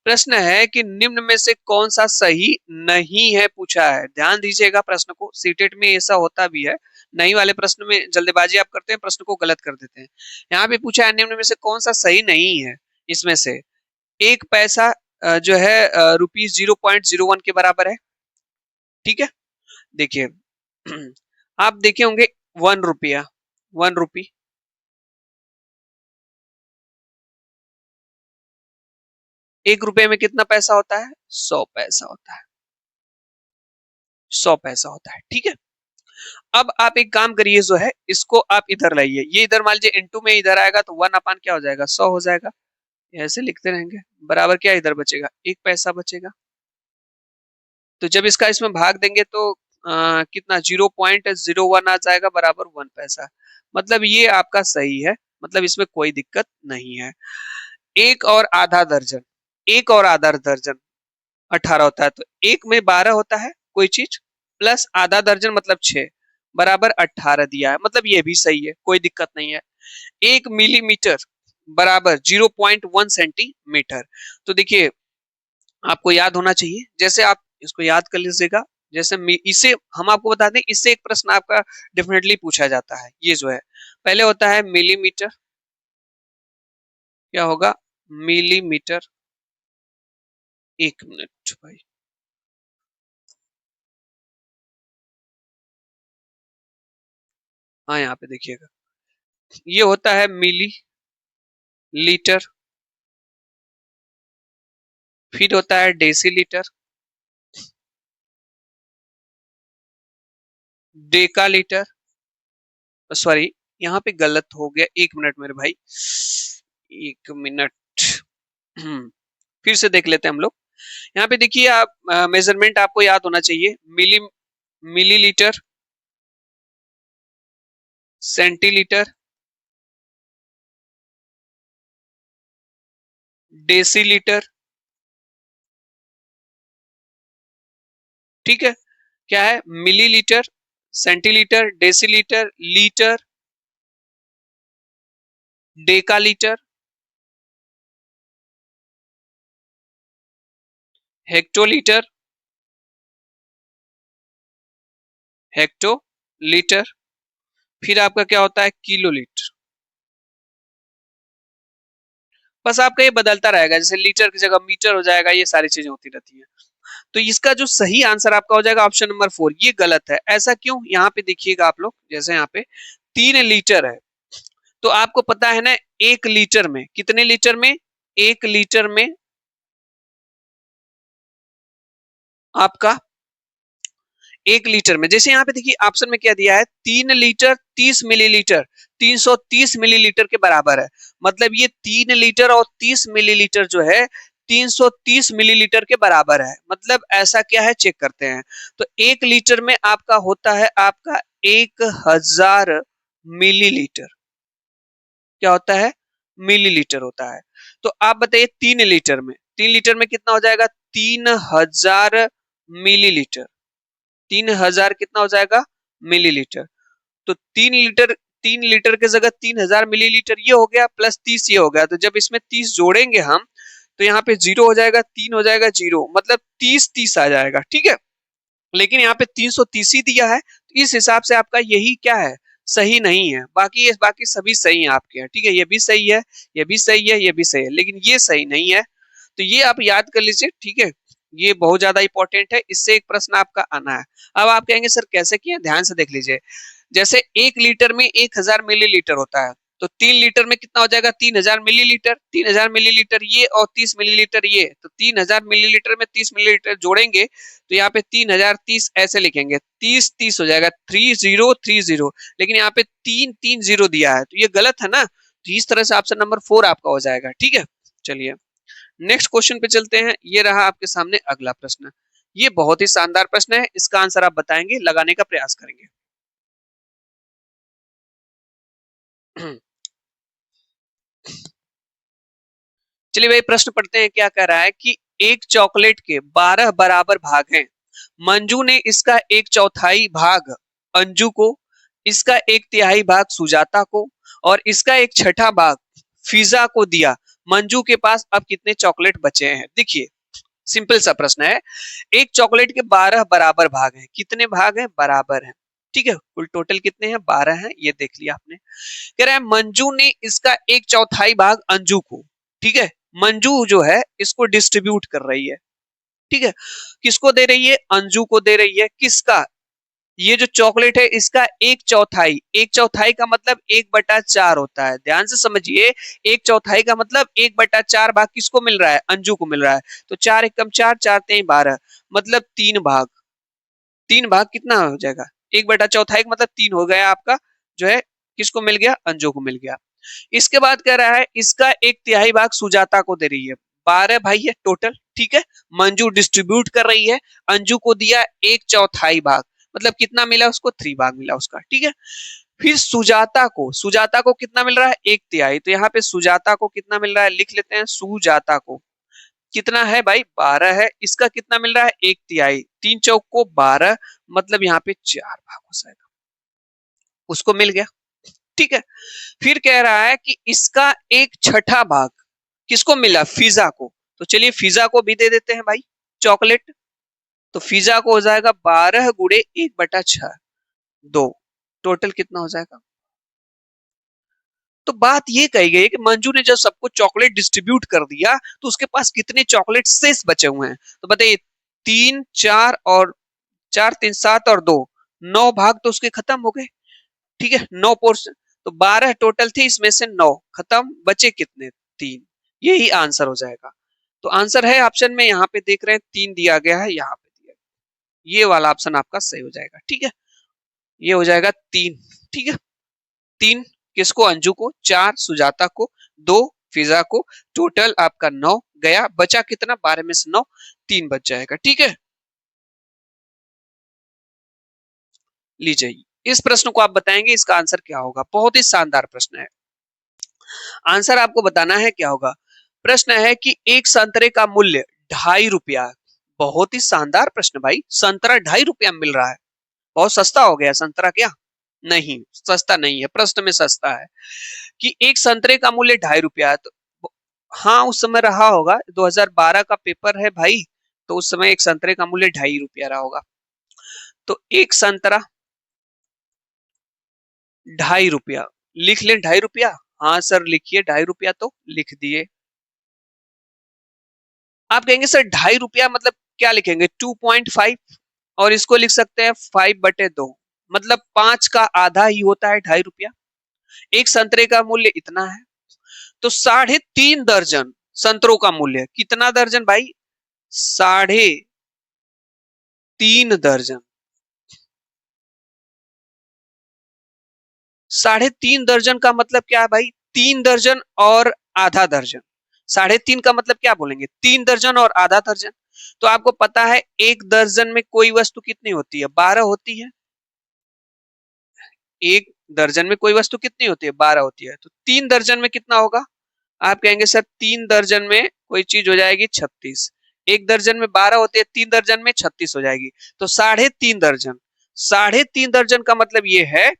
प्रश्न है कि निम्न में से कौन सा सही नहीं है, पूछा है। ध्यान दीजिएगा प्रश्न को, सीटेट में ऐसा होता भी है, नहीं वाले प्रश्न में जल्दबाजी आप करते हैं, प्रश्न को गलत कर देते हैं। यहाँ पे पूछा है निम्न में से कौन सा सही नहीं है, इसमें से एक पैसा जो है ₹0.01 के बराबर है। ठीक है, देखिए आप देखे होंगे 1 रुपया, 1 रुपी, 1 रुपये में कितना पैसा होता है? 100 पैसा होता है, 100 पैसा होता है। ठीक है, अब आप एक काम करिए, जो है इसको आप इधर लाइए, ये इधर मान लीजिए इनटू में इधर आएगा तो 1 अपान क्या हो जाएगा? 100 हो जाएगा। ऐसे लिखते रहेंगे, बराबर क्या इधर बचेगा? 1 पैसा बचेगा। तो जब इसका इसमें भाग देंगे तो कितना? 0.01 आ जाएगा, बराबर 1 पैसा। मतलब ये आपका सही है, मतलब इसमें कोई दिक्कत नहीं है। एक और आधा दर्जन, एक और आधा दर्जन 18 होता है, तो एक में 12 होता है कोई चीज, प्लस आधा दर्जन मतलब 6, बराबर 18 दिया है, मतलब ये भी सही है, कोई दिक्कत नहीं है। 1 मिलीमीटर बराबर 0.1 सेंटीमीटर। तो देखिए आपको याद होना चाहिए, जैसे आप इसको याद कर लीजिएगा, जैसे इसे हम आपको बता दें, इससे एक प्रश्न आपका डेफिनेटली पूछा जाता है। ये जो है पहले होता है मिलीमीटर, क्या होगा? मिलीमीटर, 1 मिनट भाई, हाँ यहाँ पे देखिएगा, ये होता है मिली लीटर, फिर होता है डेसीलीटर, डेकालीटर, सॉरी यहाँ पे गलत हो गया, 1 मिनट मेरे भाई, 1 मिनट, फिर से देख लेते हैं हम लोग। यहाँ पे देखिए आप, मेजरमेंट आपको याद होना चाहिए, मिलीलीटर, सेंटीलीटर, डेसीलीटर। ठीक है, क्या है? Millilitre, centilitre, decilitre, litre, डेकालीटर, hectolitre, hectolitre, फिर आपका क्या होता है किलोलीटर। बस आपका ये बदलता रहेगा, जैसे लीटर की जगह मीटर हो जाएगा, ये सारी चीजें होती रहती हैं। तो इसका जो सही आंसर आपका हो जाएगा ऑप्शन नंबर 4, ये गलत है। ऐसा क्यों? यहाँ पे देखिएगा आप लोग, जैसे यहाँ पे 3 लीटर है, तो आपको पता है ना 1 लीटर में कितने लीटर में, 1 लीटर में आपका 1 लीटर में, जैसे यहाँ पे देखिए ऑप्शन में क्या दिया है, 3 लीटर 30 मिलीलीटर, 330 मिलीलीटर के बराबर है। मतलब ये 3 लीटर और 30 मिलीलीटर जो है 330 मिलीलीटर के बराबर है। मतलब ऐसा क्या है, चेक करते हैं। तो 1 लीटर में आपका होता है आपका 1000 मिलीलीटर, क्या होता है, मिलीलीटर होता है। तो आप बताइए 3 लीटर में, 3 लीटर में कितना हो जाएगा, 3000 मिलीलीटर, 3000 कितना हो जाएगा, मिलीलीटर। तो 3 लीटर, 3 लीटर की जगह 3000 मिलीलीटर ये हो गया, प्लस 30 ये हो गया। तो जब इसमें 30 जोड़ेंगे हम, तो यहाँ पे 0 हो जाएगा, 3 हो जाएगा 0, मतलब 30 आ जाएगा, ठीक है। लेकिन यहाँ पे 330 ही दिया है, तो इस हिसाब से आपका यही क्या है, सही नहीं है। बाकी ये बाकी सभी सही है आपके यहाँ, ठीक है, ये भी सही है, ये भी सही है, ये भी सही है, लेकिन ये सही नहीं है। तो ये आप याद कर लीजिए, ठीक है, ये बहुत ज्यादा इंपॉर्टेंट है, इससे एक प्रश्न आपका आना है। अब आप कहेंगे सर कैसे किए, ध्यान से देख लीजिए। जैसे 1 लीटर में 1000 मिलीलीटर होता है, तो 3 लीटर में कितना हो जाएगा, 3000 मिलीलीटर, 3000 मिलीलीटर ये और 30 मिलीलीटर ये, तो 3000 मिलीलीटर में 30 मिलीलीटर जोड़ेंगे, तो यहाँ पे 3030 ऐसे लिखेंगे, 30 हो जाएगा, 3030। लेकिन यहाँ पे 330 दिया है, तो ये गलत है ना। तो इस तरह से ऑप्शन नंबर 4 आपका हो जाएगा, ठीक है। चलिए नेक्स्ट क्वेश्चन पे चलते हैं। ये रहा आपके सामने अगला प्रश्न। ये बहुत ही शानदार प्रश्न है, इसका आंसर आप बताएंगे, लगाने का प्रयास करेंगे। चलिए भाई प्रश्न पढ़ते हैं, क्या कह रहा है कि एक चॉकलेट के 12 बराबर भाग हैं। मंजू ने इसका 1/4 भाग अंजू को, इसका 1/3 भाग सुजाता को और इसका 1/6 भाग फिजा को दिया। मंजू के पास अब कितने चॉकलेट बचे हैं? देखिए सिंपल सा प्रश्न है। एक चॉकलेट के 12 बराबर भाग हैं, कितने भाग हैं, बराबर हैं, ठीक है। कुल टोटल कितने हैं, 12 हैं, ये देख लिया आपने। कह रहा है मंजू ने इसका 1/4 भाग अंजू को, ठीक है। मंजू जो है इसको डिस्ट्रीब्यूट कर रही है, ठीक है। किसको दे रही है, अंजू को दे रही है। किसका, ये जो चॉकलेट है इसका 1/4, 1/4 का मतलब 1/4 होता है, ध्यान से समझिए। 1/4 का मतलब 1/4 भाग किसको मिल रहा है, अंजू को मिल रहा है। तो 4 एकम 4, 4 3 12, मतलब 3 भाग। 3 भाग कितना हो जाएगा, 1/4 का मतलब 3 हो गया आपका, जो है किसको मिल गया, अंजू को मिल गया। इसके बाद कह रहा है इसका 1/3 भाग सुजाता को दे रही है। 12 भाई है टोटल, ठीक है। मंजू डिस्ट्रीब्यूट कर रही है, अंजू को दिया 1/4 भाग, मतलब कितना मिला उसको, 3 भाग मिला उसका, ठीक है। फिर सुजाता को, सुजाता को कितना मिल रहा है, 1/3। तो यहाँ पे सुजाता को कितना मिल रहा है, लिख लेते हैं। सुजाता को कितना है भाई, 12 है। इसका कितना मिल रहा है, 1/3, 3 चौक को 12, मतलब यहाँ पे 4 भाग हो जाएगा, उसको मिल गया, ठीक है। फिर कह रहा है कि इसका 1/6 भाग किसको मिला, फिजा को। तो चलिए फिजा को भी दे देते हैं भाई चॉकलेट। तो फिजा को हो जाएगा 12 गुणे 1/6, 2, टोटल कितना हो जाएगा। तो बात ये कही गई है कि मंजू ने जब सबको चॉकलेट डिस्ट्रीब्यूट कर दिया, तो उसके पास कितने चॉकलेट शेष बचे हुए हैं। तो बताइए 3 4 और 4 3 7 और 2, 9 भाग तो उसके खत्म हो गए, ठीक है। 9 पोर्शन, तो 12 टोटल थे, इसमें से 9 खत्म, बचे कितने, 3। यही आंसर हो जाएगा। तो आंसर है ऑप्शन में, यहाँ पे देख रहे हैं 3 दिया गया है, यहाँ पे दिया गया, ये वाला ऑप्शन आपका सही हो जाएगा, ठीक है। ये हो जाएगा 3, ठीक है। 3 किसको, अंजू को, 4 सुजाता को, 2 फिजा को, टोटल आपका 9 गया, बचा कितना, 12 में से 9, 3 बच जाएगा, ठीक है। लीजिए इस प्रश्न को आप बताएंगे, इसका आंसर क्या होगा। बहुत ही शानदार प्रश्न है, आंसर आपको बताना है क्या होगा। प्रश्न है कि एक संतरे का मूल्य 2.5 रुपया। बहुत ही शानदार प्रश्न भाई, संतरा 2.5 रुपया मिल रहा है, बहुत सस्ता हो गया संतरा क्या, नहीं सस्ता नहीं है, प्रश्न में सस्ता है कि एक संतरे का मूल्य 2.5 रुपया। तो हाँ उस समय रहा होगा, 2012 का पेपर है भाई, तो उस समय एक संतरे का मूल्य 2.5 रुपया रहा होगा। तो एक संतरा ₹2.5 लिख लें, ₹2.5। हाँ सर लिखिए, ₹2.5 तो लिख दिए। आप कहेंगे सर ₹2.5 मतलब क्या लिखेंगे, 2.5, और इसको लिख सकते हैं 5/2, मतलब 5 का आधा ही होता है ₹2.5। एक संतरे का मूल्य इतना है, तो 3.5 दर्जन संतरों का मूल्य कितना दर्जन भाई, 3.5 दर्जन। 3.5 दर्जन का मतलब क्या है भाई, 3 दर्जन और आधा दर्जन। 3.5 का मतलब क्या बोलेंगे, 3 दर्जन और आधा दर्जन। तो आपको पता है एक दर्जन में कोई वस्तु कितनी होती है, 12 होती है। एक दर्जन में कोई वस्तु कितनी होती है, 12 होती है। तो 3 दर्जन में कितना होगा, आप कहेंगे सर 3 दर्जन में कोई चीज हो जाएगी 36। एक दर्जन में 12 होती है, 3 दर्जन में 36 हो जाएगी। तो 3.5 दर्जन, 3.5 दर्जन का मतलब ये है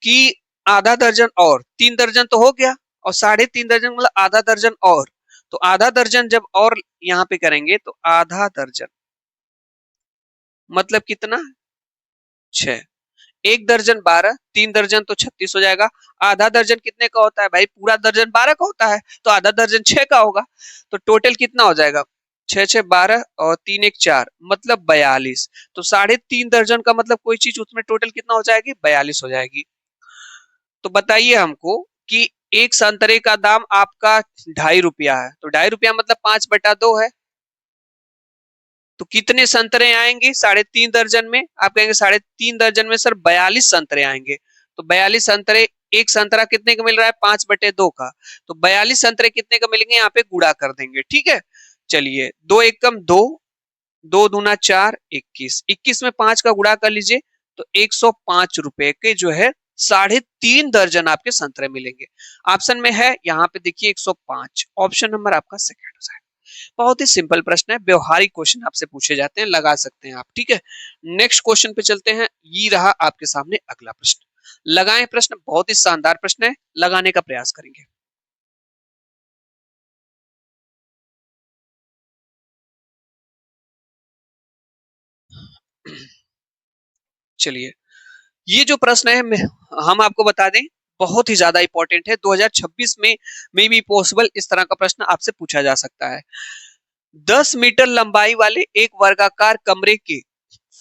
कि आधा दर्जन और 3 दर्जन तो हो गया, और 3.5 दर्जन मतलब आधा दर्जन और। तो आधा दर्जन जब और यहाँ पे करेंगे तो आधा दर्जन मतलब कितना, 6। एक दर्जन 12, 3 दर्जन तो 36 हो जाएगा। आधा दर्जन कितने का होता है भाई, पूरा दर्जन 12 का होता है, तो आधा दर्जन 6 का होगा। तो टोटल कितना हो जाएगा, 6 6 12 और 3 1 4 मतलब 42। तो 3.5 दर्जन का मतलब कोई चीज उसमें टोटल कितना हो जाएगी, 42 हो जाएगी। तो बताइए हमको कि एक संतरे का दाम आपका ₹2.5 है, तो ₹2.5 मतलब 5/2 है। तो कितने संतरे आएंगे 3.5 दर्जन में, आप कहेंगे 3.5 दर्जन में सर 42 संतरे आएंगे। तो 42 संतरे, एक संतरा कितने का मिल रहा है, 5/2 का। तो 42 संतरे कितने का मिलेंगे, यहाँ पे गुणा कर देंगे, ठीक है। चलिए, 2 एकम 2, 2 दूना 4, 21, 21 में 5 का गुणा कर लीजिए। तो ₹105 के जो है 3.5 दर्जन आपके संतरे मिलेंगे। ऑप्शन में है यहाँ पे देखिए 105, ऑप्शन नंबर आपका सेकंड हो जाएगा। बहुत ही सिंपल प्रश्न है, व्यवहारिक क्वेश्चन आपसे पूछे जाते हैं, लगा सकते हैं आप, ठीक है। नेक्स्ट क्वेश्चन पे चलते हैं। ये रहा आपके सामने अगला प्रश्न। लगाएं प्रश्न, बहुत ही शानदार प्रश्न है, लगाने का प्रयास करेंगे। चलिए, ये जो प्रश्न है हम आपको बता दें, बहुत ही ज्यादा इंपॉर्टेंट है। 2026 में भी पॉसिबल इस तरह का प्रश्न आपसे पूछा जा सकता है। 10 मीटर लंबाई वाले एक वर्गाकार कमरे के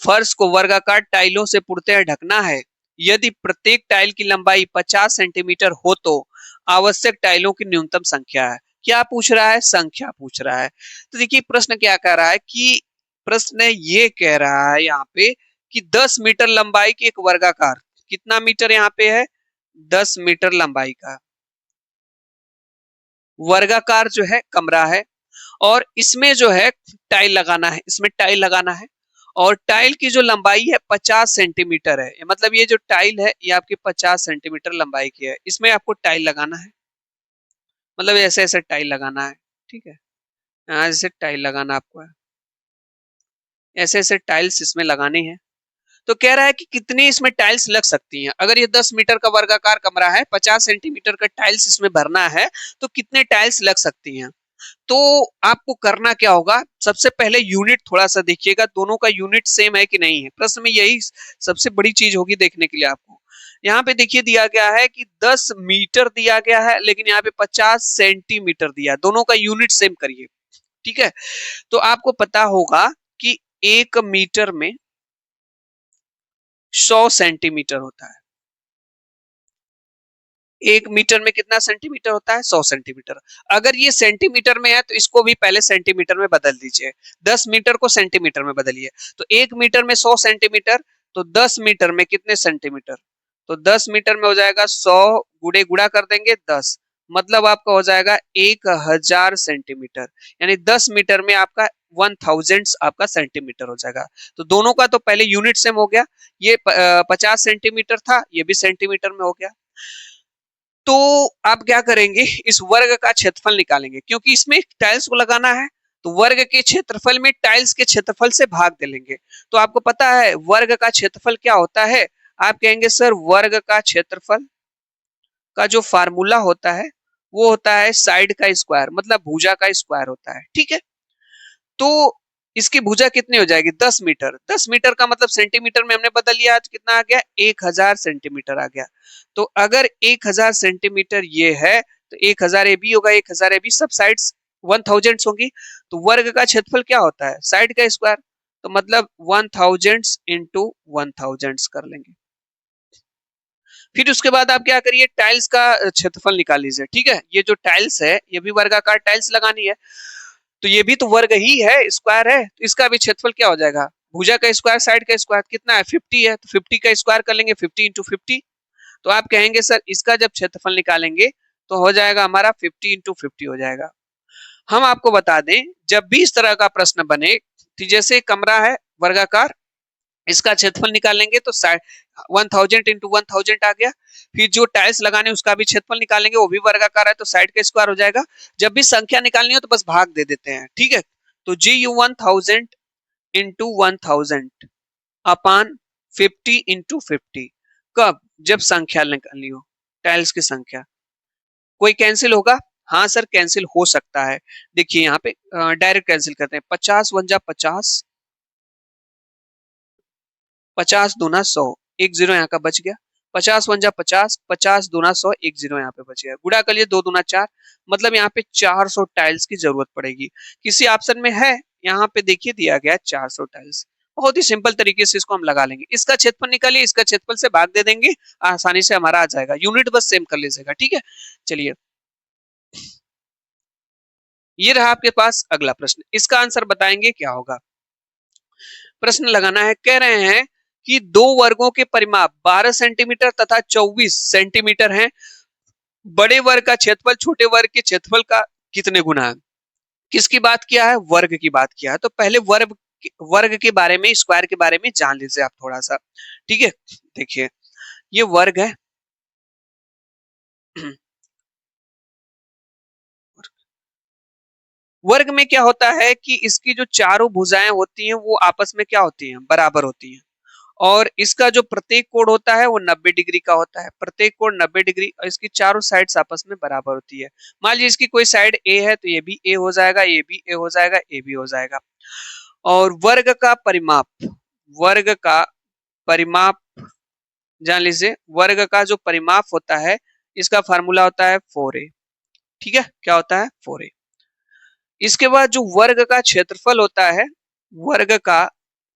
फर्श को वर्गाकार टाइलों से पूर्णतः ढकना है। यदि प्रत्येक टाइल की लंबाई 50 सेंटीमीटर हो तो आवश्यक टाइलों की न्यूनतम संख्या है। क्या पूछ रहा है, संख्या पूछ रहा है। तो देखिए प्रश्न क्या कह रहा है कि प्रश्न ये कह रहा है यहाँ पे कि 10 मीटर लंबाई की एक वर्गाकार, कितना मीटर यहाँ पे है, 10 मीटर लंबाई का वर्गाकार जो है कमरा है, और इसमें जो है टाइल लगाना है, इसमें टाइल लगाना है। और टाइल की जो लंबाई है 50 सेंटीमीटर है, मतलब ये जो टाइल है ये आपकी 50 सेंटीमीटर लंबाई की है। इसमें आपको टाइल लगाना है, मतलब ऐसे ऐसे टाइल लगाना है, ठीक है। यहाँ जैसे टाइल लगाना आपको है, ऐसे ऐसे टाइल्स इसमें लगाने हैं। तो कह रहा है कि कितनी इसमें टाइल्स लग सकती हैं। अगर ये 10 मीटर का वर्गाकार कमरा है, 50 सेंटीमीटर का टाइल्स इसमें भरना है, तो कितने टाइल्स लग सकती हैं। तो आपको करना क्या होगा, सबसे पहले यूनिट थोड़ा सा देखिएगा, दोनों का यूनिट सेम है कि नहीं है। प्रश्न में यही सबसे बड़ी चीज होगी देखने के लिए आपको। यहाँ पे देखिए दिया गया है कि 10 मीटर दिया गया है, लेकिन यहाँ पे 50 सेंटीमीटर दिया है, दोनों का यूनिट सेम करिए, ठीक है। तो आपको पता होगा कि 1 मीटर में 100 सेंटीमीटर होता है। 1 मीटर में कितना सेंटीमीटर होता है, 100 सेंटीमीटर। अगर ये सेंटीमीटर में है तो इसको भी पहले सेंटीमीटर में बदल दीजिए, 10 मीटर को सेंटीमीटर में बदलिए। तो 1 मीटर में 100 सेंटीमीटर, तो 10 मीटर में कितने सेंटीमीटर, तो 10 मीटर में हो जाएगा 100 गुड़े गुड़ा कर देंगे 10, मतलब आपका हो जाएगा 1000 सेंटीमीटर। यानी 10 मीटर में आपका 1000 आपका सेंटीमीटर हो जाएगा। तो दोनों का तो पहले यूनिट सेम हो गया, ये 50 सेंटीमीटर था, ये भी सेंटीमीटर में हो गया। तो आप क्या करेंगे, इस वर्ग का क्षेत्रफल निकालेंगे, क्योंकि इसमें टाइल्स को लगाना है। तो वर्ग के क्षेत्रफल में टाइल्स के क्षेत्रफल से भाग दे लेंगे। तो आपको पता है वर्ग का क्षेत्रफल क्या होता है, आप कहेंगे सर वर्ग का क्षेत्रफल का जो फार्मूला होता है वो होता है साइड का स्क्वायर, मतलब भुजा का स्क्वायर होता है, ठीक है। तो इसकी भुजा कितनी हो जाएगी 10 मीटर। 10 मीटर का मतलब सेंटीमीटर में हमने बदल लिया, आज कितना आ गया 1000 सेंटीमीटर आ गया। तो अगर 1000 सेंटीमीटर ये है तो 1000 ए बी होगा, 1000 ए बी सब साइड्स 1000 होंगी। तो वर्ग का क्षेत्रफल क्या होता है साइड का स्क्वायर, तो मतलब 1000 इंटू 1000 कर लेंगे। फिर उसके बाद आप क्या करिए टाइल्स का क्षेत्रफल निकाल लीजिए। ठीक है, ये जो टाइल्स है ये भी वर्गाकार टाइल्स लगानी है, तो ये भी तो वर्ग ही है, स्क्वायर है, तो इसका भी क्षेत्रफल क्या हो जाएगा भुजा का स्क्वायर साइड का स्क्वायर कितना है 50 है, तो 50 का स्क्वायर कर लेंगे 50 इंटू 50। तो आप कहेंगे सर इसका जब क्षेत्रफल निकालेंगे तो हो जाएगा हमारा 50 इंटू 50 हो जाएगा। हम आपको बता दें जब भी इस तरह का प्रश्न बने कि जैसे कमरा है वर्गाकार, इसका क्षेत्रफल निकालेंगे तो 1000 इंटू 1000 आ गया। फिर जो टाइल्स लगाने उसका भी क्षेत्रफल निकालेंगे, वो भी वर्गाकार है तो साइड का स्क्वायर हो जाएगा। जब भी संख्या निकालनी हो तो बस भाग दे देते हैं। ठीक है, तो जी यू 1000 इंटू 1000 अपान 50 इंटू 50 कब, जब संख्या निकालनी हो टाइल्स की संख्या। कोई कैंसिल होगा, हाँ सर कैंसिल हो सकता है। देखिए यहाँ पे डायरेक्ट कैंसिल करते हैं, 50 × 50, 50 दूना 100, एक जीरो यहाँ का बच गया। 50 × 50, 50 दूना 100, एक जीरो यहाँ पे बच गया। गुणा कर लिए 2 दूना 4, मतलब यहाँ पे 400 टाइल्स की जरूरत पड़ेगी। किसी ऑप्शन में है, यहाँ पे देखिए दिया गया 400 टाइल्स। बहुत ही सिंपल तरीके से इसको हम लगा लेंगे। इसका क्षेत्रफल निकालिए, इसका क्षेत्रफल से भाग दे देंगे, आसानी से हमारा आ जाएगा। यूनिट बस सेम कर लीजिएगा। ठीक है, चलिए ये रहा आपके पास अगला प्रश्न, इसका आंसर बताएंगे क्या होगा। प्रश्न लगाना है, कह रहे हैं कि दो वर्गों के परिमाप 12 सेंटीमीटर तथा 24 सेंटीमीटर हैं। बड़े वर्ग का क्षेत्रफल छोटे वर्ग के क्षेत्रफल का कितने गुना है। किसकी बात किया है, वर्ग की बात किया है। तो पहले वर्ग के बारे में स्क्वायर के बारे में जान लीजिए आप थोड़ा सा। ठीक है, देखिए ये वर्ग है वर्ग में क्या होता है कि इसकी जो चारों भुजाएं होती हैं वो आपस में क्या होती हैं बराबर होती हैं, और इसका जो प्रत्येक कोण होता है वो 90 डिग्री का होता है। प्रत्येक कोण 90 डिग्री, और इसकी चारों साइड्स आपस में बराबर होती है। मान लीजिए इसकी कोई साइड ए है तो ये भी ए हो जाएगा, ये भी ए हो जाएगा, ए भी हो जाएगा। और वर्ग का परिमाप जान लीजिए, वर्ग का जो परिमाप होता है इसका फार्मूला होता है 4a। ठीक है, क्या होता है 4a। इसके बाद जो वर्ग का क्षेत्रफल होता है, वर्ग का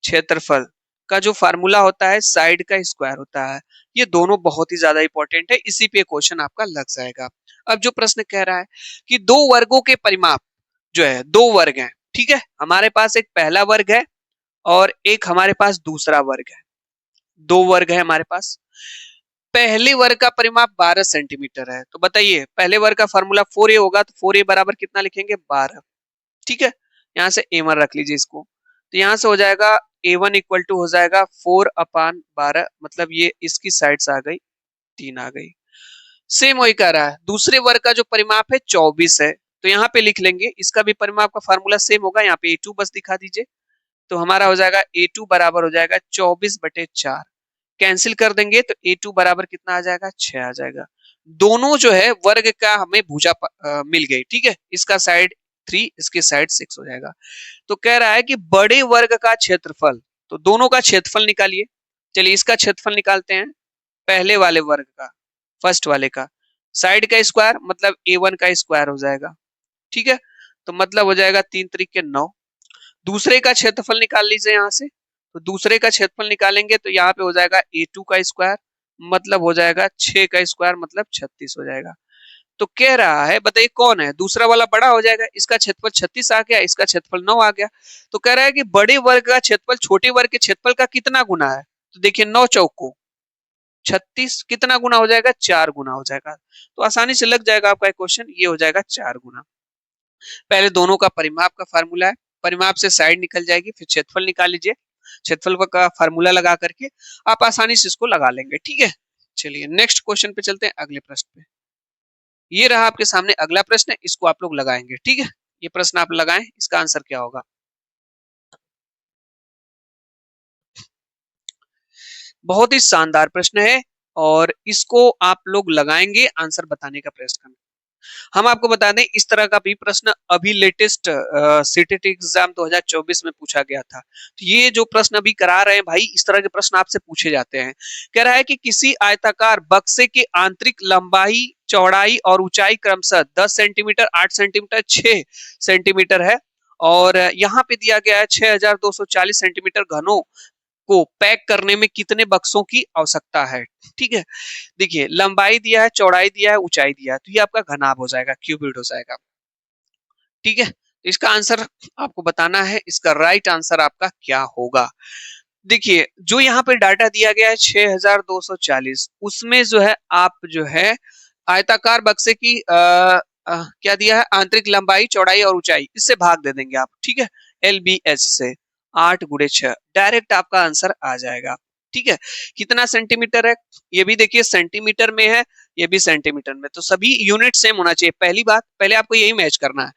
क्षेत्रफल का जो फार्मूला होता है साइड का स्क्वायर होता है। ये दोनों बहुत ही ज्यादा इंपॉर्टेंट है, इसी पे क्वेश्चन आपका लग जाएगा। अब जो प्रश्न कह रहा है कि दो वर्गों के परिमाप जो है, दो वर्ग हैं। ठीक है, हमारे पास एक पहला वर्ग है और एक हमारे पास दूसरा वर्ग है। दो वर्ग है हमारे पास। पहले वर्ग का परिमाप 12 सेंटीमीटर है, तो बताइए पहले वर्ग का फार्मूला 4a होगा, तो 4a बराबर कितना लिखेंगे 12। ठीक है, यहाँ से a1 रख लीजिए इसको, तो यहाँ से हो जाएगा a1 इक्वल टू हो जाएगा 4/12, मतलब ये इसकी साइड्स आ गई 3 आ गई। सेम वही कह रहा है, दूसरे वर्ग का जो परिमाप है 24 है, तो यहाँ पे लिख लेंगे इसका भी परिमाप का फार्मूला सेम होगा, यहाँ पे a2 बस दिखा दीजिए। तो हमारा हो जाएगा a2 बराबर हो जाएगा 24/4, कैंसिल कर देंगे तो a2 बराबर कितना आ जाएगा 6 आ जाएगा। दोनों जो है वर्ग का हमें भुजा मिल गई। ठीक है, इसका साइड 3, इसके साइड 6 हो जाएगा। तो कह रहा है कि बड़े वर्ग का क्षेत्रफल, तो दोनों का क्षेत्रफल निकालिए। चलिए इसका क्षेत्रफल निकालते हैं, पहले वाले वर्ग का, फर्स्ट वाले का, साइड का स्क्वायर मतलब a1 का स्क्वायर हो जाएगा। ठीक है, तो मतलब हो जाएगा 3 3 9। दूसरे का क्षेत्रफल निकाल लीजिए यहाँ से, तो दूसरे का क्षेत्रफल निकालेंगे तो यहाँ पे हो जाएगा a2 का स्क्वायर, मतलब हो जाएगा 6 का स्क्वायर, मतलब 36 हो जाएगा। तो कह रहा है बताइए कौन है, दूसरा वाला बड़ा हो जाएगा, इसका क्षेत्रफल 36 आ गया, इसका क्षेत्रफल 9 आ गया। तो कह रहा है कि बड़े वर्ग का क्षेत्रफल छोटे वर्ग के क्षेत्रफल का कितना गुना है। तो देखिए 9 चौको 36 कितना गुना हो जाएगा 4 गुना हो जाएगा। तो आसानी से लग जाएगा आपका क्वेश्चन, ये हो जाएगा 4 गुना। पहले दोनों का परिमाप का फार्मूला है, परिमाप से साइड निकल जाएगी, फिर क्षेत्रफल निकाल लीजिए, क्षेत्रफल का फार्मूला लगा करके आप आसानी से इसको लगा लेंगे। ठीक है, चलिए नेक्स्ट क्वेश्चन पे चलते हैं, अगले प्रश्न पे। ये रहा आपके सामने अगला प्रश्न, इसको आप लोग लगाएंगे। ठीक है, ये प्रश्न आप लगाएं, इसका आंसर क्या होगा। बहुत ही शानदार प्रश्न है और इसको आप लोग लगाएंगे, आंसर बताने का प्रयास करना। हम आपको बता दें इस तरह का भी प्रश्न अभी लेटेस्ट सीटेट एग्जाम 2024 में पूछा गया था। तो ये जो प्रश्न अभी करा रहे हैं भाई, इस तरह के प्रश्न आपसे पूछे जाते हैं। कह रहा है कि किसी आयताकार बक्से की आंतरिक लंबाई, चौड़ाई और ऊंचाई क्रमशः 10 सेंटीमीटर, 8 सेंटीमीटर, 6 सेंटीमीटर है और यहाँ पे दिया गया है 6240 सेंटीमीटर घनों को पैक करने में कितने बक्सों की आवश्यकता है। ठीक है, देखिए लंबाई दिया है, चौड़ाई दिया है, ऊंचाई दिया है, तो ये आपका घनाभ हो जाएगा, क्यूबिड हो जाएगा। ठीक है, इसका आंसर आपको बताना है, इसका राइट आंसर आपका क्या होगा। देखिए जो यहाँ पे डाटा दिया गया है 6240, उसमें जो है आप जो है आयताकार बक्से की क्या दिया है, आंतरिक लंबाई, चौड़ाई और ऊंचाई, इससे भाग दे देंगे आप। ठीक है, LBH से 8 गुणे 6, डायरेक्ट आपका आंसर आ जाएगा। ठीक है, कितना सेंटीमीटर है, ये भी देखिए सेंटीमीटर में है, ये भी सेंटीमीटर में, तो सभी यूनिट सेम होना चाहिए। पहली बात, पहले आपको यही मैच करना है,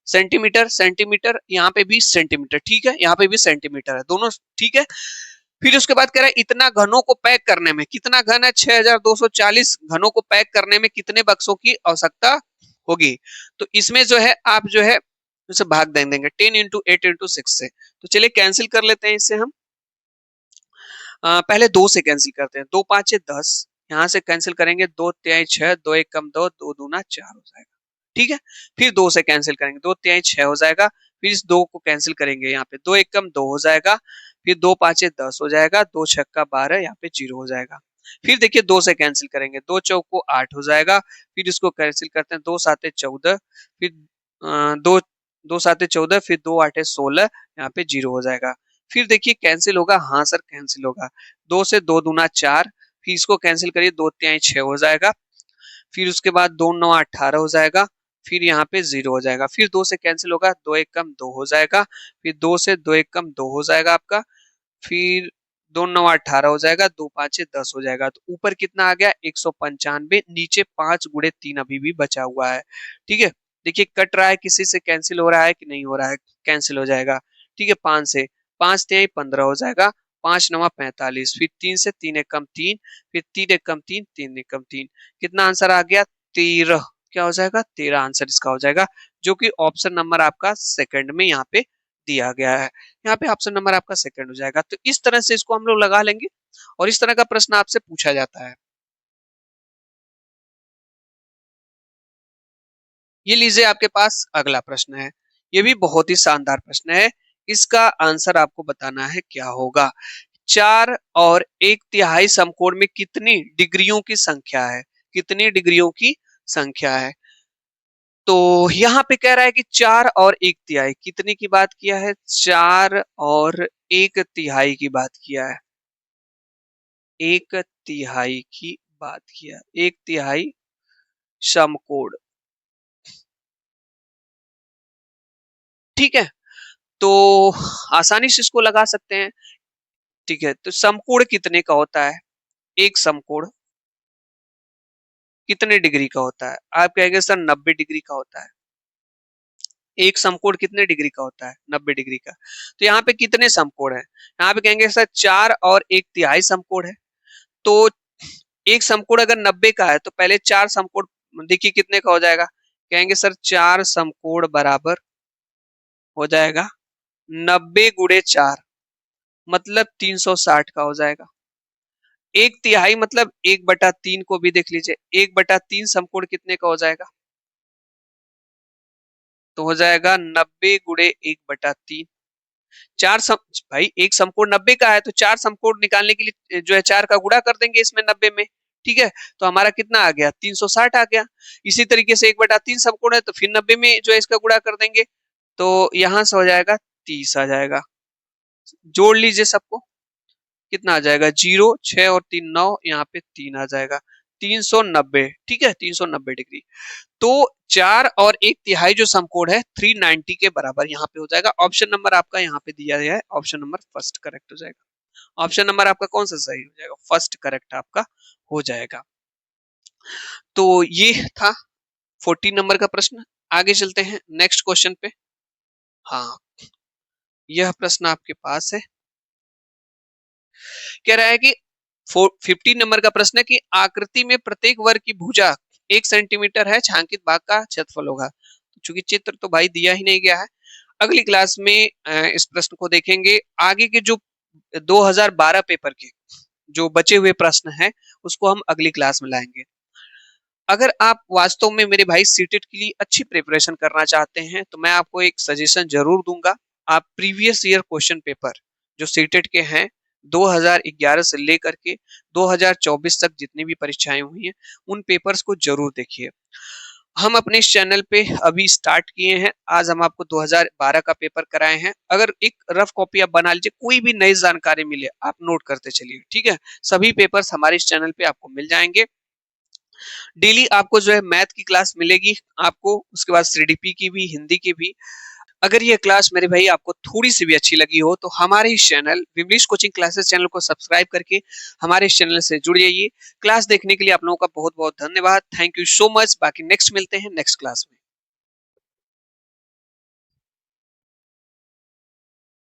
सेंटीमीटर सेंटीमीटर, यहाँ पे भी सेंटीमीटर, ठीक है, यहाँ पे भी सेंटीमीटर है, दोनों ठीक है। फिर उसके बाद कह रहा है इतना घनों को पैक करने में, कितना घन है, 6240 घनों को पैक करने में कितने बक्सों की आवश्यकता होगी। तो इसमें जो है आप जो है उसे भाग देंगे 10 इंटू 8 इंटू 6 से। तो चलिए कैंसिल कर लेते हैं इससे हम। पहले 2 से कैंसिल करते हैं, 2 5 10, यहाँ से कैंसिल करेंगे, 2 तिहाई 6, 2 1 कम 2, 2 दूना 4 हो जाएगा। ठीक है, फिर 2 से कैंसिल करेंगे, 2 तिहाई 6 हो जाएगा, फिर इस 2 को कैंसिल करेंगे, यहाँ पे 2 1 कम 2 हो जाएगा, फिर 2 5 10 हो जाएगा, 2 छक्का 12, यहाँ पे 0 हो जाएगा। फिर देखिए 2 से कैंसिल करेंगे, 2 चौको 8 हो जाएगा, फिर इसको कैंसिल करते हैं, 2 7 14, फिर 2 2 7 14, फिर 2 8 16, यहाँ पे 0 हो जाएगा। फिर देखिए कैंसिल होगा, हाँ सर कैंसिल होगा, 2 से 2 दूना 4, फिर इसको कैंसिल करिए, 2 तिहाई 6 हो जाएगा, फिर उसके बाद 2 9 18 हो जाएगा, फिर यहाँ पे 0 हो जाएगा, फिर 2 से कैंसिल होगा, 2 1 कम 2 हो जाएगा, फिर 2 से 2 1 कम 2 हो जाएगा आपका, फिर 2 9 18 हो जाएगा, 2 5 10 हो जाएगा। तो ऊपर कितना आ गया, 195, नीचे 5 गुणे 3 अभी भी बचा हुआ है। ठीक है, देखिए कट रहा है, किसी से कैंसिल हो रहा है कि नहीं हो रहा है, कैंसिल हो जाएगा। ठीक है, 5 से 5 तिहाई 15 हो जाएगा, 5 9 45, फिर 3 से 3 एक कम 3, फिर 3 एक कम 3, 3 एक कम 3, कितना आंसर आ गया, 13। क्या हो जाएगा, 13 आंसर इसका हो जाएगा, जो कि ऑप्शन नंबर आपका सेकंड में यहाँ पे दिया गया है। यहाँ पे ऑप्शन नंबर आपका सेकंड हो जाएगा। तो इस तरह से इसको हम लोग लगा लेंगे और इस तरह का प्रश्न आपसे पूछा जाता है। ये लीजिए आपके पास अगला प्रश्न है, ये भी बहुत ही शानदार प्रश्न है, इसका आंसर आपको बताना है क्या होगा। 4 और 1/3 समकोण में कितनी डिग्रियों की संख्या है, कितनी डिग्रियों की संख्या है। तो यहाँ पे कह रहा है कि 4 और 1/3 कितने की बात किया है, 4 और 1/3 की बात किया है, 1/3 की बात किया, 1/3 समकोण। ठीक है, तो आसानी से इसको लगा सकते हैं। ठीक है, तो समकोण कितने का होता है, एक समकोण कितने डिग्री का होता है, आप कहेंगे सर 90 डिग्री का होता है। एक समकोण कितने डिग्री का होता है, 90 डिग्री का। तो यहाँ पे कितने समकोण है, यहाँ पे कहेंगे सर 4 और 1/3 समकोण है। तो एक समकोण अगर 90 का है तो पहले 4 समकोण देखिए कितने का हो जाएगा, कहेंगे सर 4 समकोण बराबर हो जाएगा 90 गुणे 4, मतलब 360 का हो जाएगा। 1/3 मतलब 1/3 को भी देख लीजिए, 1/3 समकोण कितने का हो जाएगा, तो हो जाएगा 90 गुणे 1/3। चार सम भाई एक समकोण 90 का है तो 4 समकोण निकालने के लिए जो है 4 का गुणा कर देंगे इसमें 90 में। ठीक है, तो हमारा कितना आ गया, 360 आ गया। इसी तरीके से 1/3 समकोण है तो फिर 90 में जो है इसका गुणा कर देंगे, तो यहां से हो जाएगा 30 आ जाएगा। जोड़ लीजिए सबको, कितना आ जाएगा, 0 6 और 3 9, यहाँ पे 3 आ जाएगा, 390। ठीक है, 390 डिग्री। तो 4 और 1/3 जो समकोण है 390 के बराबर यहाँ पे हो जाएगा। ऑप्शन नंबर आपका यहाँ पे दिया गया है, ऑप्शन नंबर फर्स्ट करेक्ट हो जाएगा। ऑप्शन नंबर आपका कौन सा सही हो जाएगा, फर्स्ट करेक्ट आपका हो जाएगा। तो ये था 14 नंबर का प्रश्न। आगे चलते हैं नेक्स्ट क्वेश्चन पे। हाँ, यह प्रश्न आपके पास है, कह रहा है कि 15 नंबर का प्रश्न है कि आकृति में प्रत्येक वर्ग की भुजा 1 सेंटीमीटर है छायांकित भाग का क्षेत्रफल होगा। तो चूंकि चित्र तो भाई दिया ही नहीं गया है, अगली क्लास में इस प्रश्न को देखेंगे। आगे के जो 2012 पेपर के जो बचे हुए प्रश्न हैं उसको हम अगली क्लास में लाएंगे। अगर आप वास्तव में मेरे भाई सीटेट के लिए अच्छी प्रिपरेशन करना चाहते हैं तो मैं आपको एक सजेशन जरूर दूंगा। आप प्रीवियस ईयर क्वेश्चन पेपर जो सीटेट के हैं 2011 से लेकर के 2024 तक जितनी भी परीक्षाएं हुई हैं उन पेपर्स को जरूर देखिए। हम अपने इस चैनल पे अभी स्टार्ट किए हैं। आज हम आपको 2012 का पेपर कराए हैं। अगर एक रफ कॉपी आप बना लीजिए, कोई भी नई जानकारी मिले आप नोट करते चलिए, ठीक है। सभी पेपर्स हमारे इस चैनल पे आपको मिल जाएंगे। डेली आपको जो है मैथ की क्लास मिलेगी आपको, उसके बाद सीडीपी की भी, हिंदी की भी। अगर ये क्लास मेरे भाई आपको थोड़ी सी भी अच्छी लगी हो तो हमारे इस channel English coaching classes channel को सब्सक्राइब करके हमारे इस चैनल से जुड़ जाइए। क्लास देखने के लिए आप लोगों का बहुत बहुत धन्यवाद। Thank you so much. बाकी नेक्स्ट मिलते हैं नेक्स्ट क्लास में।